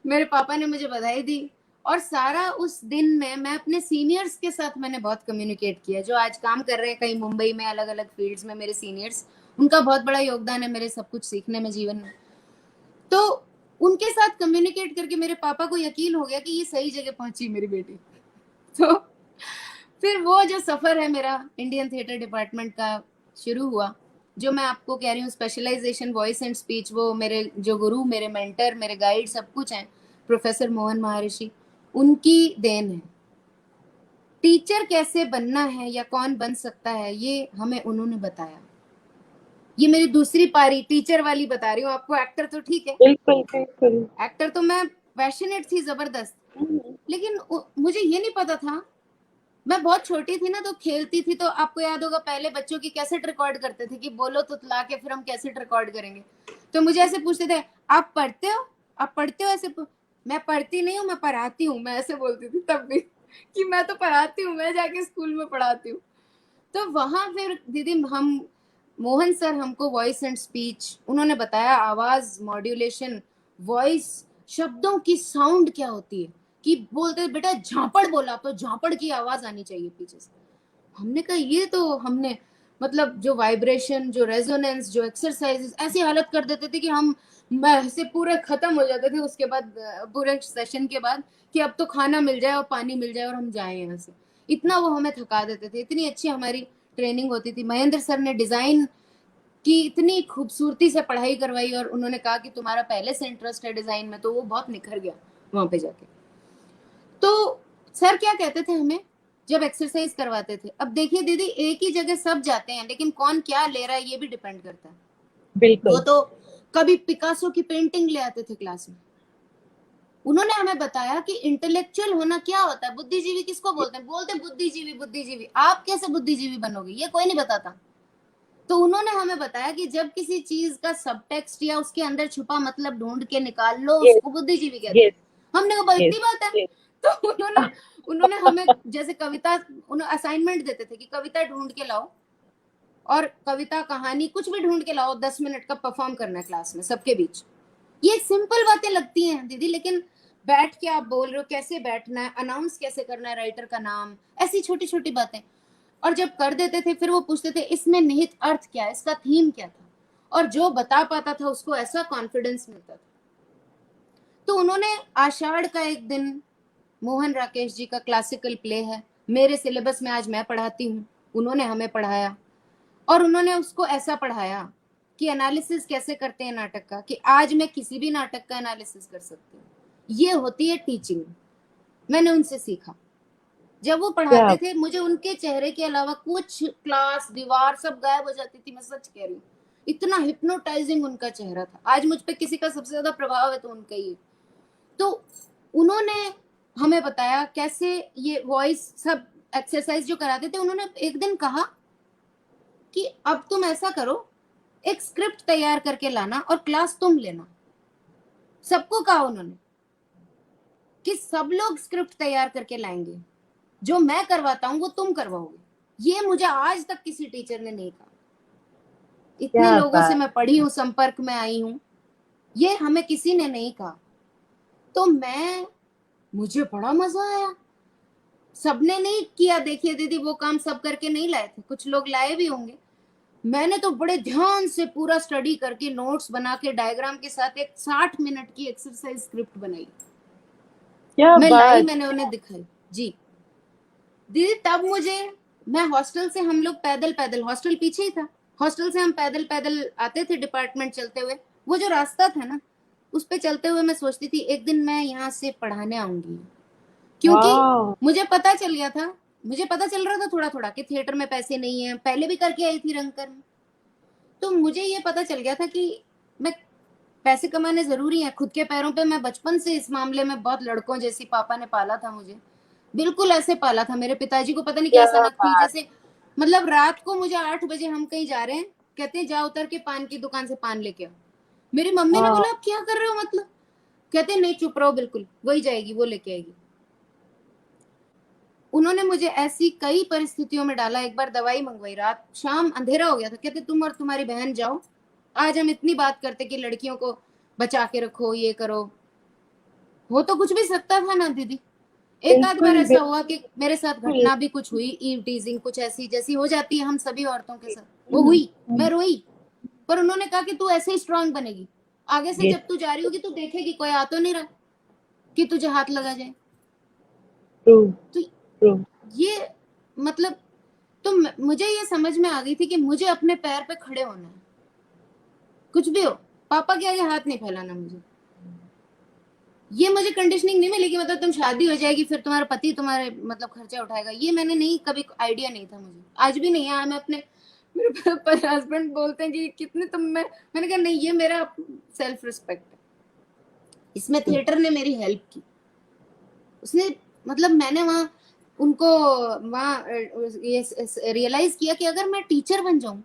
मेरे पापा ने मुझे बधाई दी, और सारा उस दिन में मैं अपने सीनियर्स के साथ मैंने बहुत कम्युनिकेट किया, जो आज काम कर रहे हैं कहीं मुंबई में अलग अलग फील्ड्स में, मेरे सीनियर्स, उनका बहुत बड़ा योगदान है मेरे सब कुछ सीखने में जीवन में। तो उनके साथ कम्युनिकेट करके मेरे पापा को यकीन हो गया कि ये सही जगह पहुंची मेरी बेटी। तो फिर वो जो सफर है मेरा इंडियन थिएटर डिपार्टमेंट का शुरू हुआ, जो मैं आपको कह रही हूँ स्पेशलाइजेशन वॉइस एंड स्पीच, वो मेरे जो गुरु, मेरे मेंटर, मेरे गाइड सब कुछ हैं, प्रोफेसर मोहन महर्षि, उनकी देन है। टीचर कैसे बनना है या कौन बन सकता है ये हमें उन्होंने बताया। ये मेरी दूसरी पारी टीचर वाली बता रही हूँ आपको, एक्टर तो ठीक है, बिल्कुल बिल्कुल। एक्टर तो मैं पैशनेट थी जबरदस्त, लेकिन मुझे ये नहीं पता था। मैं बहुत छोटी थी ना, तो खेलती थी, तो आपको याद होगा पहले बच्चों की कैसेट रिकॉर्ड करते थे कि बोलो तो ला के फिर हम कैसेट रिकॉर्ड करेंगे। तो मुझे ऐसे पूछते थे आप पढ़ते हो, आप पढ़ते हो, मैं पढ़ती नहीं हूँ, मैं पढ़ाती हूँ, मैं ऐसे बोलती थी तब भी कि मैं तो पढ़ाती हूँ, मैं जाके स्कूल में पढ़ाती हूँ। तो वहां फिर दीदी हम, मोहन सर हमको वॉइस एंड स्पीच उन्होंने बताया, आवाज मॉड्यूलेशन, वॉइस, शब्दों की साउंड क्या होती है, कि बोलते बेटा झापड़ बोला तो झापड़ की आवाज आनी चाहिए पीछे से। हमने कहा ये तो हमने मतलब जो वाइब्रेशन, जो रेजोनेंस, जो एक्सरसाइजेस ऐसी हालत कर देते थे कि हम ऐसे पूरे खत्म हो जाते थे उसके बाद, पूरे सेशन के बाद, कि अब तो खाना मिल जाए और पानी मिल जाए और हम जाएं यहाँ से। इतना वो हमें थका देते थे, इतनी अच्छी हमारी ट्रेनिंग होती थी। महेंद्र सर ने डिजाइन की इतनी खूबसूरती से पढ़ाई करवाई, और उन्होंने कहा कि तुम्हारा पहले से इंटरेस्ट है डिजाइन में, तो वो बहुत निखर गया वहां पे जाके। तो सर क्या कहते थे हमें जब एक्सरसाइज करवाते थे, अब देखिए दीदी एक ही जगह सब जाते हैं, लेकिन कौन क्या ले रहा है ये भी डिपेंड करता है। वो बिल्कुल। तो कभी पिकासो की पेंटिंग ले आते थे क्लास में। उन्होंने हमें बताया कि इंटेलेक्चुअल होना क्या होता है, बुद्धिजीवी किसको बोलते हैं, बोलते बुद्धिजीवी, बुद्धिजीवी। आप कैसे बुद्धिजीवी बनोगे ये कोई नहीं बताता। तो उन्होंने हमें बताया कि जब किसी चीज का सबटेक्स्ट या उसके अंदर छुपा मतलब ढूंढ के निकाल लो, यस उसको बुद्धिजीवी कहते हैं। यस हमने कहा यस इतनी बात है। तो उन्होंने उन्होंने हमें जैसे कविता, उन्होंने असाइनमेंट देते थे कि कविता ढूंढ के लाओ और कविता कहानी कुछ भी ढूंढ के लाओ, 10 मिनट का परफॉर्म करना है क्लास में सबके बीच। ये सिंपल बातें लगती हैं दीदी, लेकिन बैठ के आप बोल रहे हो कैसे बैठना है, अनाउंस कैसे करना है राइटर का नाम, ऐसी छोटी छोटी बातें। और जब कर देते थे फिर वो पूछते थे इसमें निहित अर्थ क्या है, इसका थीम क्या था, और जो बता पाता था उसको ऐसा कॉन्फिडेंस मिलता था। तो उन्होंने आषाढ़ का एक दिन, मोहन राकेश जी का क्लासिकल प्ले है, मेरे सिलेबस में आज मैं पढ़ाती हूँ, उन्होंने हमें पढ़ाया और उन्होंने उसको ऐसा पढ़ाया कि एनालिसिस कैसे करते हैं नाटक का, कि आज मैं किसी भी नाटक का एनालिसिस कर सकती हूँ। ये होती है टीचिंग। मैंने उनसे सीखा। जब वो पढ़ाते थे मुझे उनके चेहरे के अलावा कुछ, क्लास दीवार सब गायब हो जाती थी, मैं सच कह रही हूँ। इतना हिप्नोटाइजिंग उनका चेहरा था। आज मुझ पे किसी का सबसे ज्यादा प्रभाव है तो उनका ही। तो उन्होंने हमें बताया कैसे ये वॉइस सब एक्सरसाइज जो कराते थे। उन्होंने एक दिन कहा कि अब तुम ऐसा करो, एक स्क्रिप्ट तैयार करके लाना और क्लास तुम लेना। सबको कहा उन्होंने कि सब लोग स्क्रिप्ट तैयार करके लाएंगे, जो मैं करवाता हूँ वो तुम करवाओगे। ये मुझे आज तक किसी टीचर ने नहीं कहा। इतने लोगों से मैं पढ़ी हूँ, संपर्क में आई हूँ, ये हमें किसी ने नहीं कहा। तो मुझे बड़ा मजा आया। सबने नहीं किया, देखिए दीदी, वो काम सब करके नहीं लाए थे, कुछ लोग लाए भी होंगे। मैंने तो बड़े ध्यान से पूरा स्टडी करके नोट्स बना के डायग्राम के साथ एक 60 मिनट की एक्सरसाइज स्क्रिप्ट बनाई। मैं लाई, मैंने उन्हें दिखाई। जी दीदी, तब मैं हॉस्टल से, हम लोग पैदल पैदल, हॉस्टल पीछे ही था, हॉस्टल से हम पैदल पैदल आते थे डिपार्टमेंट चलते हुए। वो जो रास्ता था ना, उस पे चलते हुए मैं सोचती थी एक दिन मैं यहाँ से पढ़ाने आऊंगी, क्योंकि मुझे पता चल गया था, मुझे पता चल रहा था थोड़ा थोड़ा कि थिएटर में पैसे नहीं है। पहले भी करके आई थी रंगकर में, तो मुझे ये पता चल गया था कि मैं, पैसे कमाने जरूरी है, खुद के पैरों पे। मैं बचपन से इस मामले में बहुत लड़कों जैसी, पापा ने पाला था मुझे, बिल्कुल ऐसे पाला था। मेरे पिताजी को पता नहीं क्या सनक थी, जैसे मतलब रात को मुझे 8 बजे हम कहीं जा रहे हैं, कहते हैं जा उतर के पान की दुकान से पान लेके आओ। मेरी मम्मी ने बोला आप क्या कर रहे हो, मतलब? कहते नहीं चुप रहो, बिल्कुल वही जाएगी, वो लेके आएगी। उन्होंने मुझे ऐसी कई परिस्थितियों में डाला। एक बार दवाई मंगवाई, रात शाम अंधेरा हो गया था, कहते तुम और तुम्हारी बहन जाओ, आज हम इतनी बात करते कि लड़कियों को बचा के रखो, ये करो। हो तो कुछ भी सकता था ना दीदी। एक आध बार ऐसा हुआ कि मेरे साथ घटना भी कुछ हुई, ईव टीजिंग कुछ ऐसी जैसी हो जाती है हम सभी औरतों के साथ, वो हुई, मैं रोई। पर उन्होंने कहा कि तू ऐसे ही स्ट्रांग बनेगी, आगे से जब तू जा रही होगी तू देखेगी कोई आ तो नहीं रहा कि तुझे हाथ लगा जाए। तो ये मतलब, तो मुझे ये समझ में आ गई थी कि मुझे अपने पैर पे खड़े होना है, कुछ भी हो। पापा के आगे हाथ नहीं फैलाना मुझे। ये मुझे कंडीशनिंग नहीं मिली कि मतलब तुम शादी हो जाएगी फिर तुम्हारा पति तुम्हारे मतलब खर्चा उठाएगा। ये मैंने नहीं, कभी आइडिया नहीं था मुझे, आज भी नहीं है। मैं अपने, मेरे हस्बैंड बोलते हैं कि कितने तुम में, मैंने कहा नहीं, ये मेरा सेल्फ रिस्पेक्ट है। इसमें थिएटर ने मेरी हेल्प की। उसने मतलब, मैंने वहां उनको ये रियलाइज किया कि अगर मैं टीचर बन जाऊं,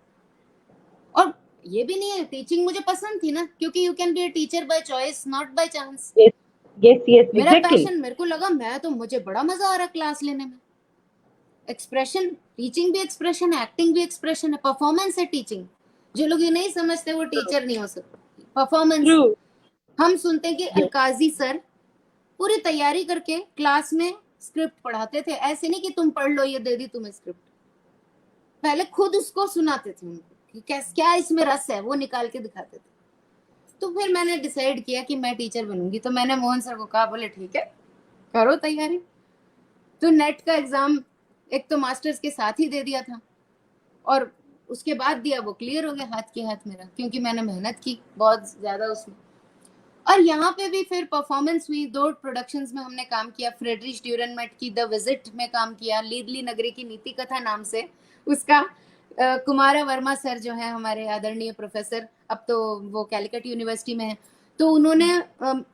और ये भी नहीं है, टीचिंग मुझे पसंद थी ना, क्योंकि you can be a teacher by choice, not by chance. मेरा पैशन, मेरे को लगा मैं तो, मुझे बड़ा मजा आ रहा क्लास लेने में। एक्सप्रेशन, टीचिंग भी एक्सप्रेशन है, एक्टिंग भी एक्सप्रेशन है, परफॉर्मेंस है टीचिंग। जो लोग ये नहीं समझते वो टीचर नहीं हो सकते। परफॉर्मेंस, हम सुनते हैं कि अलकाजी सर पूरी तैयारी करके क्लास में स्क्रिप्ट पढ़ाते थे। ऐसे नहीं कि तुम पढ़ लो ये दे दी तुम्हें स्क्रिप्ट, पहले खुद उसको सुनाते थे उनको कि क्या इसमें रस है, वो निकाल के दिखाते थे। तो फिर मैंने डिसाइड किया कि मैं टीचर बनूंगी। तो मैंने मोहन सर को कहा, बोले ठीक है करो तैयारी। तो नेट का एग्जाम एक तो मास्टर्स के साथ ही दे दिया था, और उसके बाद दिया, वो क्लियर हो गया हाथ के हाथ मेरा, क्योंकि मैंने मेहनत की बहुत ज्यादा उसमें। और यहाँ पे भी फिर परफॉर्मेंस हुई। 2 प्रोडक्शंस में हमने काम किया। फ्रेडरिच ड्यूरनमेट की द विजिट में काम किया, लीदली नगरी की नीति कथा नाम से उसका। कुमारा वर्मा सर जो है हमारे आदरणीय प्रोफेसर, अब तो वो कैलिकट यूनिवर्सिटी में है, तो उन्होंने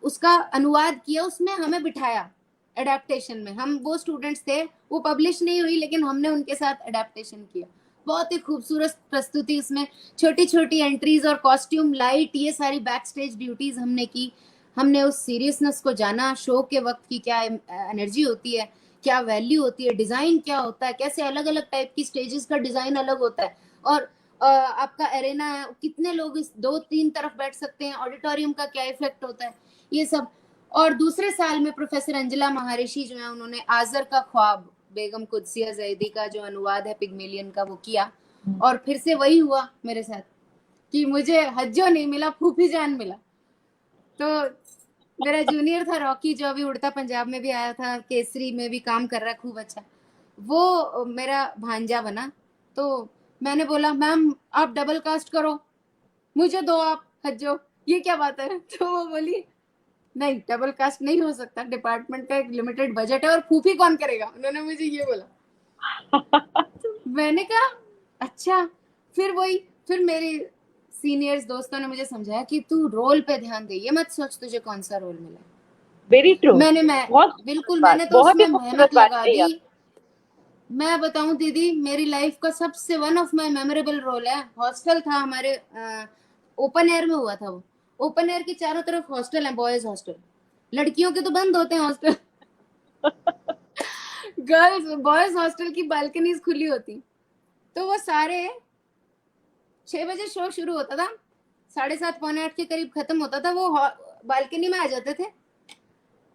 उसका अनुवाद किया, उसमें हमें बिठाया एडेप्टेशन में। हम वो स्टूडेंट्स थे, वो पब्लिश नहीं हुई लेकिन हमने उनके साथ एडेप्टेशन किया। बहुत ही खूबसूरत प्रस्तुति, उसमें छोटी छोटी एंट्रीज और कॉस्ट्यूम, लाइट, ये सारी बैक स्टेज ड्यूटीज हमने की। हमने उस सीरियसनेस को जाना, शो के वक्त की क्या एनर्जी होती है, क्या वैल्यू होती है, डिजाइन क्या होता है, कैसे अलग अलग टाइप की स्टेजेस का डिजाइन अलग होता है, और आपका एरेना है, कितने लोग इस 2-3 तरफ बैठ सकते हैं, ऑडिटोरियम का क्या इफेक्ट होता है, ये सब। और दूसरे साल में प्रोफेसर अंजला महर्षि जो है, उन्होंने आजर का ख्वाब बेगम कुदसिया जैदी का जो अनुवाद है पिग्मेलियन का, वो किया। और फिर से वही हुआ मेरे साथ कि मुझे हज्जो नहीं मिला, फूफी जान मिला। तो मेरा जूनियर था रॉकी, जो अभी उड़ता पंजाब में भी आया था, केसरी में भी काम कर रहा है खूब अच्छा, वो मेरा भांजा बना। तो मैंने बोला मैम आप डबल कास्ट करो, मुझे दो आप हज्जो, ये क्या बात है। तो वो बोली नहीं डबल कास्ट नहीं हो सकता, डिपार्टमेंट का एक लिमिटेड बजट है और फूफी कौन करेगा, उन्होंने मुझे ये बोला। तो मैंने कहा अच्छा। फिर मेरे सीनियर्स दोस्तों ने मुझे समझाया कि तू रोल पे ध्यान दे, ये मत सोच तुझे कौन सा रोल मिला। Very true. मैं बहुत बिल्कुल, बात, मैंने तो बहुत ही उसमें खूबसूरत मेहनत बात लगा कही दी। आप। मैं बताऊं दीदी, मेरी लाइफ का सबसे one of my memorable role है, हॉस्टल था हमारे, ओपन एयर में हुआ था वो। ओपन एयर के चारों तरफ हॉस्टल है, बॉयज हॉस्टल, लड़कियों के तो बंद होते हैं हॉस्टल। गर्ल्स बॉयज हॉस्टल की बालकनीज खुली होती। तो वो सारे 6 बजे शो शुरू होता था, 7:30-7:45 के करीब खत्म होता था, वो बालकनी में आ जाते थे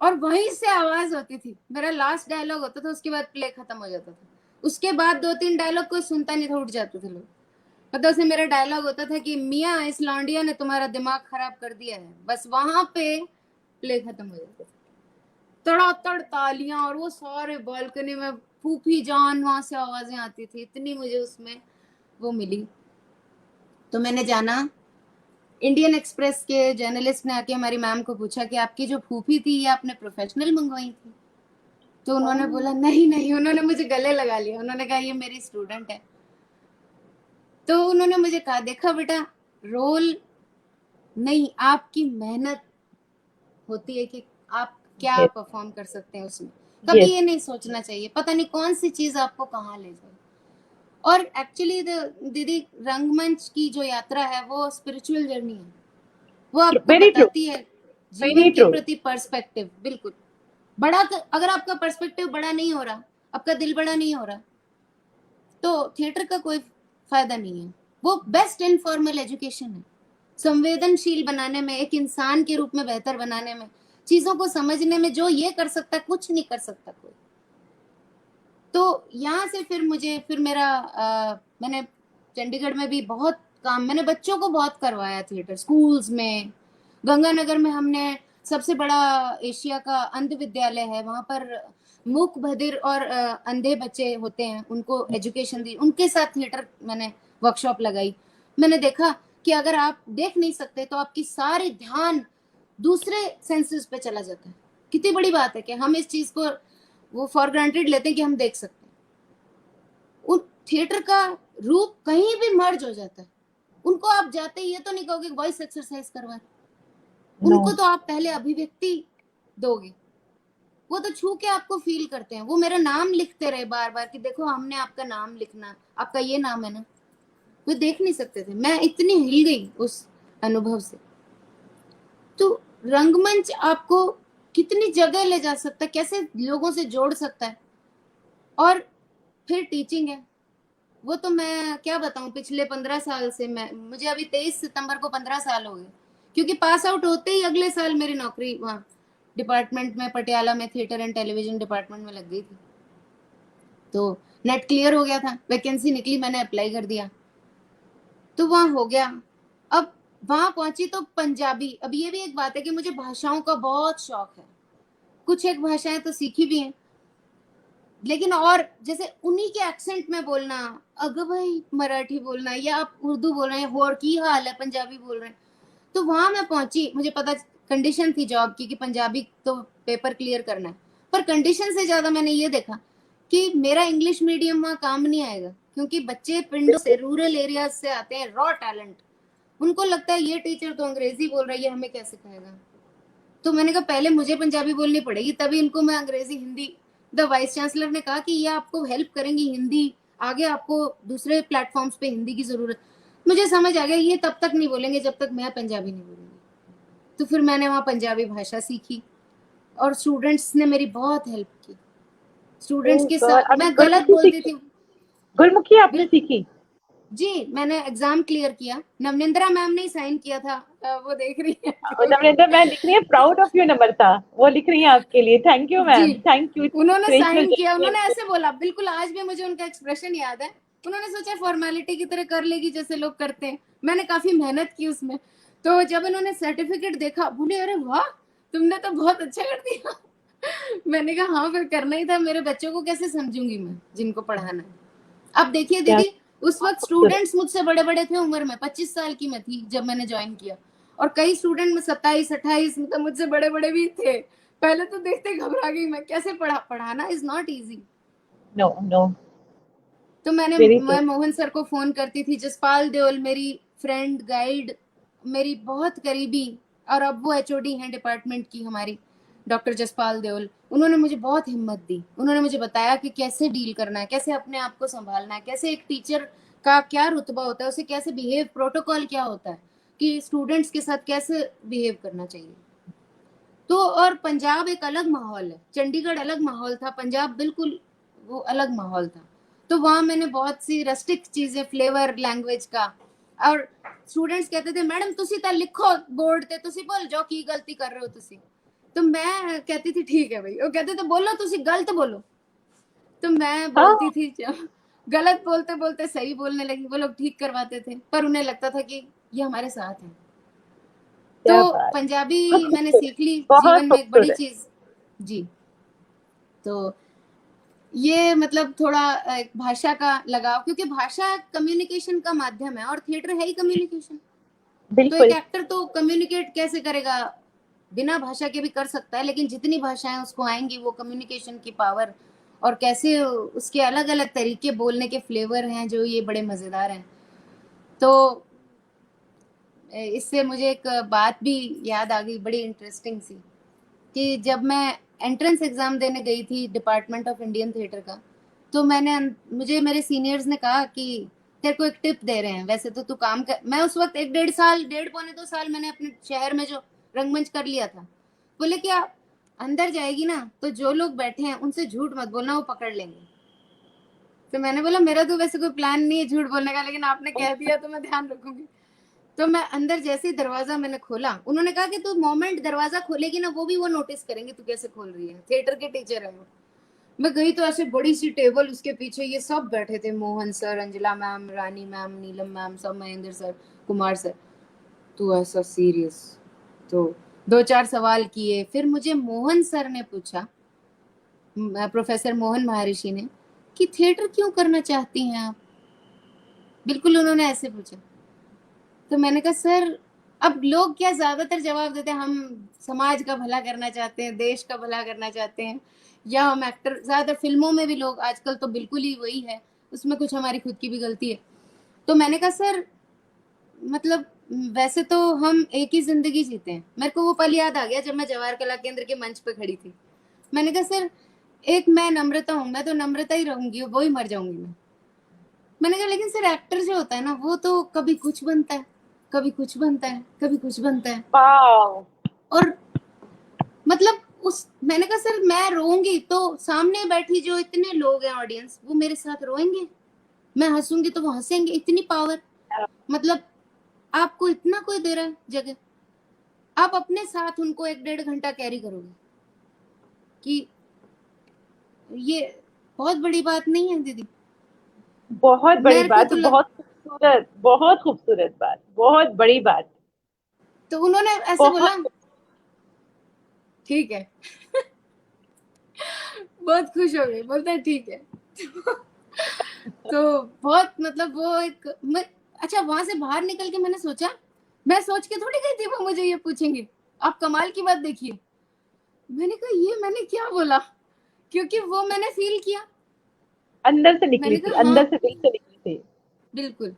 और वहीं से आवाज होती थी, मेरा लास्ट डायलॉग होता था, उसके बाद प्ले खत्म हो जाता था। उसके बाद 2-3 डायलॉग कोई सुनता नहीं था, उठ जाते थे लोग। मतलब उसमें मेरा डायलॉग होता था कि मियाँ इस लौंडिया ने तुम्हारा दिमाग खराब कर दिया है, बस वहां पे प्ले खत्म हो जाता था। तड़ातड़ तालियां, और वो सारे बालकनी में फूफी जान, वहां से आवाजें आती थी, इतनी मुझे उसमें वो मिली। तो मैंने जाना, इंडियन एक्सप्रेस के जर्नलिस्ट ने आके हमारी मैम को पूछा कि आपकी जो फूफी थी ये आपने प्रोफेशनल मंगवाई थी। तो उन्होंने बोला नहीं नहीं, उन्होंने मुझे गले लगा लिया, उन्होंने कहा ये मेरी स्टूडेंट है। तो उन्होंने मुझे कहा देखा बेटा, रोल नहीं, आपकी मेहनत होती है कि आप क्या यस, परफॉर्म कर सकते हैं उसमें। कभी यस, ये नहीं सोचना चाहिए पता नहीं कौन सी चीज आपको कहाँ ले जाए। और एक्चुअली दीदी, रंगमंच की जो यात्रा है वो स्पिरिचुअल जर्नी है, वो आपको वेरी ट्रू, बताती है वेरी जीवन के ट्रू। प्रति पर्सपेक्टिव। बिल्कुल बड़ा अगर आपका पर्सपेक्टिव बड़ा नहीं हो रहा, आपका दिल बड़ा नहीं हो रहा, तो थिएटर का कोई फायदा नहीं है। वो बेस्ट इनफॉर्मल एजुकेशन है, संवेदनशील बनाने में, एक इंसान के रूप में बेहतर बनाने में, चीजों को समझने में। जो ये कर सकता है कुछ नहीं कर सकता कोई। तो यहाँ से फिर मेरा मैंने चंडीगढ़ में भी बहुत काम, मैंने बच्चों को बहुत करवाया थिएटर स्कूल्स में। गंगानगर में हमने सबसे बड़ा एशिया का अंध विद्यालय है, वहां पर मूक बधिर और अंधे बच्चे होते हैं, उनको एजुकेशन दी, उनके साथ थिएटर मैंने वर्कशॉप लगाई। मैंने देखा कि अगर आप देख नहीं सकते तो आपकी सारी ध्यान दूसरे सेंसेस पे चला जाता है। कितनी बड़ी बात है कि हम इस चीज को वो फॉर ग्रांटेड लेते हैं कि हम देख सकते हैं। उन थिएटर का रूप कहीं भी मर्ज हो जाता है। उनको आप जाते ही ये तो नहीं कहोगे वॉइस एक्सरसाइज करवा, नो, उनको तो आप पहले अभिव्यक्ति दोगे, वो तो छू के आपको फील करते हैं। वो मेरा नाम लिखते रहे बार बार कि देखो हमने आपका नाम लिखना, आपका ये नाम है ना। वो देख नहीं सकते थे, मैं इतनी हिल गई उस अनुभव से। तो रंगमंच आपको कितनी जगह ले जा सकता है, कैसे लोगों से जोड़ सकता है। और फिर टीचिंग है, वो तो मैं क्या बताऊं, पिछले 15 साल से, मैं मुझे अभी 23 सितंबर को 15 साल हो गए, क्योंकि पास आउट होते ही अगले साल मेरी नौकरी वहाँ डिपार्टमेंट में, पटियाला में थिएटर एंड टेलीविजन डिपार्टमेंट में लग गई थी। तो नेट क्लियर हो गया था, वैकेंसी निकली, मैंने अप्लाई कर दिया, तो वहाँ हो गया। अब वहां पहुंची तो पंजाबी, अब ये भी एक बात है कि मुझे भाषाओं का बहुत शौक है, कुछ एक भाषाएं तो सीखी भी हैं, लेकिन और जैसे उन्हीं के एक्सेंट में बोलना, अगर भाई मराठी बोलना या आप उर्दू बोल रहे हैं, और की हाल है पंजाबी बोल रहे हैं। तो वहां मैं पहुंची, मुझे पता कंडीशन थी जॉब की कि पंजाबी तो पेपर क्लियर करना है, पर कंडीशन से ज्यादा मैंने ये देखा कि मेरा इंग्लिश मीडियम वहां काम नहीं आएगा, क्योंकि बच्चे पिंडों से, रूरल एरियाज से आते हैं, रॉ टैलेंट। उनको लगता है ये टीचर तो अंग्रेजी बोल रहा है, ये हमें क्या सिखाएगा। तो मैंने कहा पहले मुझे पंजाबी बोलनी पड़ेगी, तभी इनको मैं अंग्रेजी हिंदी। द वाइस चांसलर ने कहा कि ये आपको हेल्प करेंगी हिंदी, आगे आपको दूसरे प्लेटफॉर्म्स पे हिंदी की जरूरत। मुझे समझ आ गया ये तब तक नहीं बोलेंगे जब तक मैं पंजाबी नहीं बोलूंगी। तो फिर मैंने वहाँ पंजाबी भाषा सीखी और स्टूडेंट्स ने मेरी बहुत हेल्प की। स्टूडेंट्स के साथ मैं गलत बोलती थी। गुरमुखी आपने सीखी? जी, मैंने एग्जाम क्लियर किया। नवनिंद्रा मैम ने साइन किया था, वो देख रही है। नवनिंद्रा मैम लिख रही है प्राउड ऑफ यू नम्रता, वो लिख रही है आपके लिए। थैंक यू जी, मैम, थैंक यू। उन्होंने साइन किया। उन्होंने ऐसे बोला, बिल्कुल आज भी मुझे उनका एक्सप्रेशन याद है। उन्होंने सोचा फॉर्मेलिटी की तरह कर लेगी जैसे लोग करते हैं। मैंने काफी मेहनत की उसमें। तो जब इन्होंने सर्टिफिकेट देखा, बोले अरे वाह, तुमने तो बहुत अच्छा कर दिया। मैंने कहा हाँ, फिर करना ही था। मेरे बच्चों को कैसे समझूंगी मैं जिनको पढ़ाना है। अब देखिए दीदी, उस वक्त स्टूडेंट्स मुझसे बड़े बड़े थे उम्र में। 25 साल की मैं थी जब मैंने ज्वाइन किया, और कई स्टूडेंट में 27 28, मतलब मुझसे बड़े बड़े भी थे। पहले तो देखते घबरा गई मैं, कैसे पढ़ाना is not easy. No no. तो मैं मोहन सर को फोन करती थी। जसपाल देओल मेरी फ्रेंड गाइड, मेरी बहुत करीबी, और अब वो एचओडी हैं डिपार्टमेंट की हमारी, डॉक्टर जसपाल देओल। उन्होंने मुझे बहुत हिम्मत दी। उन्होंने मुझे बताया कि कैसे डील करना है, कैसे अपने आप को संभालना है, कैसे एक टीचर का क्या रुतबा होता है, उसे कैसे बिहेव, प्रोटोकॉल क्या होता है कि स्टूडेंट्स के साथ कैसे बिहेव करना चाहिए। तो और पंजाब एक अलग माहौल है, चंडीगढ़ अलग माहौल था, पंजाब बिल्कुल वो अलग माहौल था। तो वहां मैंने बहुत सी रस्टिक चीजें, फ्लेवर लैंग्वेज का। और स्टूडेंट्स कहते थे मैडम तुसी तो लिखो बोर्ड ते, तुसी बोल जाओ की गलती कर रहे हो तुसी। तो मैं कहती थी ठीक है भाई। वो कहते थे बोलो तुसी गलत बोलो। तो मैं बोलती थी, गलत बोलते बोलते सही बोलने लगी। वो लोग ठीक करवाते थे, पर उन्हें लगता था कि ये हमारे साथ है। तो पंजाबी मैंने सीख ली, जीवन में एक बड़ी चीज। जी, तो ये मतलब थोड़ा एक भाषा का लगाव, क्योंकि भाषा कम्युनिकेशन का माध्यम है और थिएटर है ही कम्युनिकेशन। तो एक एक्टर तो कम्युनिकेट कैसे करेगा, बिना भाषा के भी कर सकता है, लेकिन जितनी भाषाएं उसको आएंगी वो कम्युनिकेशन की पावर, और कैसे उसके अलग अलग तरीके, बोलने के फ्लेवर हैं जो ये बड़े मजेदार हैं। तो इससे मुझे एक बात भी याद आ गई, बड़ी इंटरेस्टिंग सी, कि जब मैं एंट्रेंस एग्जाम देने गई थी डिपार्टमेंट ऑफ इंडियन थिएटर का, तो मुझे मेरे सीनियर्स ने कहा कि तेरे को एक टिप दे रहे हैं, वैसे तो तू काम कर। मैं उस वक्त 1.5 साल, 1.5 पौने 2 साल मैंने अपने शहर में जो रंगमंच कर लिया था। बोले कि आप अंदर जाएगी ना तो जो लोग बैठे हैं उनसे झूठ मत बोलना, वो पकड़ लेंगे। तो मैंने बोला मेरा तो वैसे कोई प्लान नहीं है झूठ बोलने का, लेकिन आपने कह दिया तो मैं ध्यान रखूंगी। तो मैं अंदर जैसे ही दरवाजा मैंने खोला, उन्होंने कहा कि तू मोमेंट दरवाजा खोलेगी ना, वो नोटिस करेंगे तू कैसे खोल रही है, थिएटर के टीचर है वो। मैं गई तो ऐसे बड़ी सी टेबल, उसके पीछे ये सब बैठे थे, मोहन सर, अंजला मैम, रानी मैम, नीलम मैम, सब, महेंद्र सर, कुमार सर। तू ऐसा सीरियस। तो 2-4 सवाल किए, फिर मुझे मोहन सर ने पूछा, प्रोफेसर मोहन महर्षि ने, कि थिएटर क्यों करना चाहती हैं आप। बिल्कुल उन्होंने ऐसे पूछा। तो मैंने कहा सर, अब लोग क्या ज्यादातर जवाब देते हैं, हम समाज का भला करना चाहते हैं, देश का भला करना चाहते हैं, या हम एक्टर, ज्यादातर फिल्मों में भी लोग आजकल तो बिल्कुल ही वही है, उसमें कुछ हमारी खुद की भी गलती है। तो मैंने कहा सर, मतलब वैसे तो हम एक ही जिंदगी जीते हैं। मेरे को वो पल याद आ गया जब मैं जवाहर कला केंद्र के मंच पे खड़ी थी। मैंने कहा सर, एक मैं नम्रता हूँ, मैं तो नम्रता ही रहूंगी, वो ही मर जाऊंगी मैं। मैंने कहा लेकिन सर एक्टर जो होता है ना, वो तो कभी कुछ बनता है, कभी कुछ बनता है, कभी कुछ बनता है। और मतलब मैंने कहा सर, मैं रोऊंगी तो सामने बैठी जो इतने लोग हैं ऑडियंस, वो मेरे साथ रोएंगे। मैं हंसूंगी तो वो हंसेंगे। इतनी पावर, मतलब आपको इतना कोई दे रहा है जगह, आप अपने साथ उनको 1-1.5 घंटा कैरी करोगे, कि ये बहुत बड़ी बात नहीं है दीदी। बहुत बड़ी बात, तो बहुत खूबसूरत, बहुत खूबसूरत बात, बहुत बड़ी बात। तो उन्होंने ऐसे बोला ठीक है। बहुत खुश हो गई, बोलते हैं ठीक है। तो बहुत, मतलब वो एक अच्छा, वहां से बाहर निकल के मैंने सोचा, मैं सोच के थोड़ी गई थी वो मुझे ये पूछेंगे। आप कमाल की बात देखिए, मैंने कहा ये मैंने क्या बोला, क्योंकि वो मैंने फील किया, अंदर से निकली मैंने थी, कहा अंदर हाँ से, दिल से निकली थी। बिल्कुल।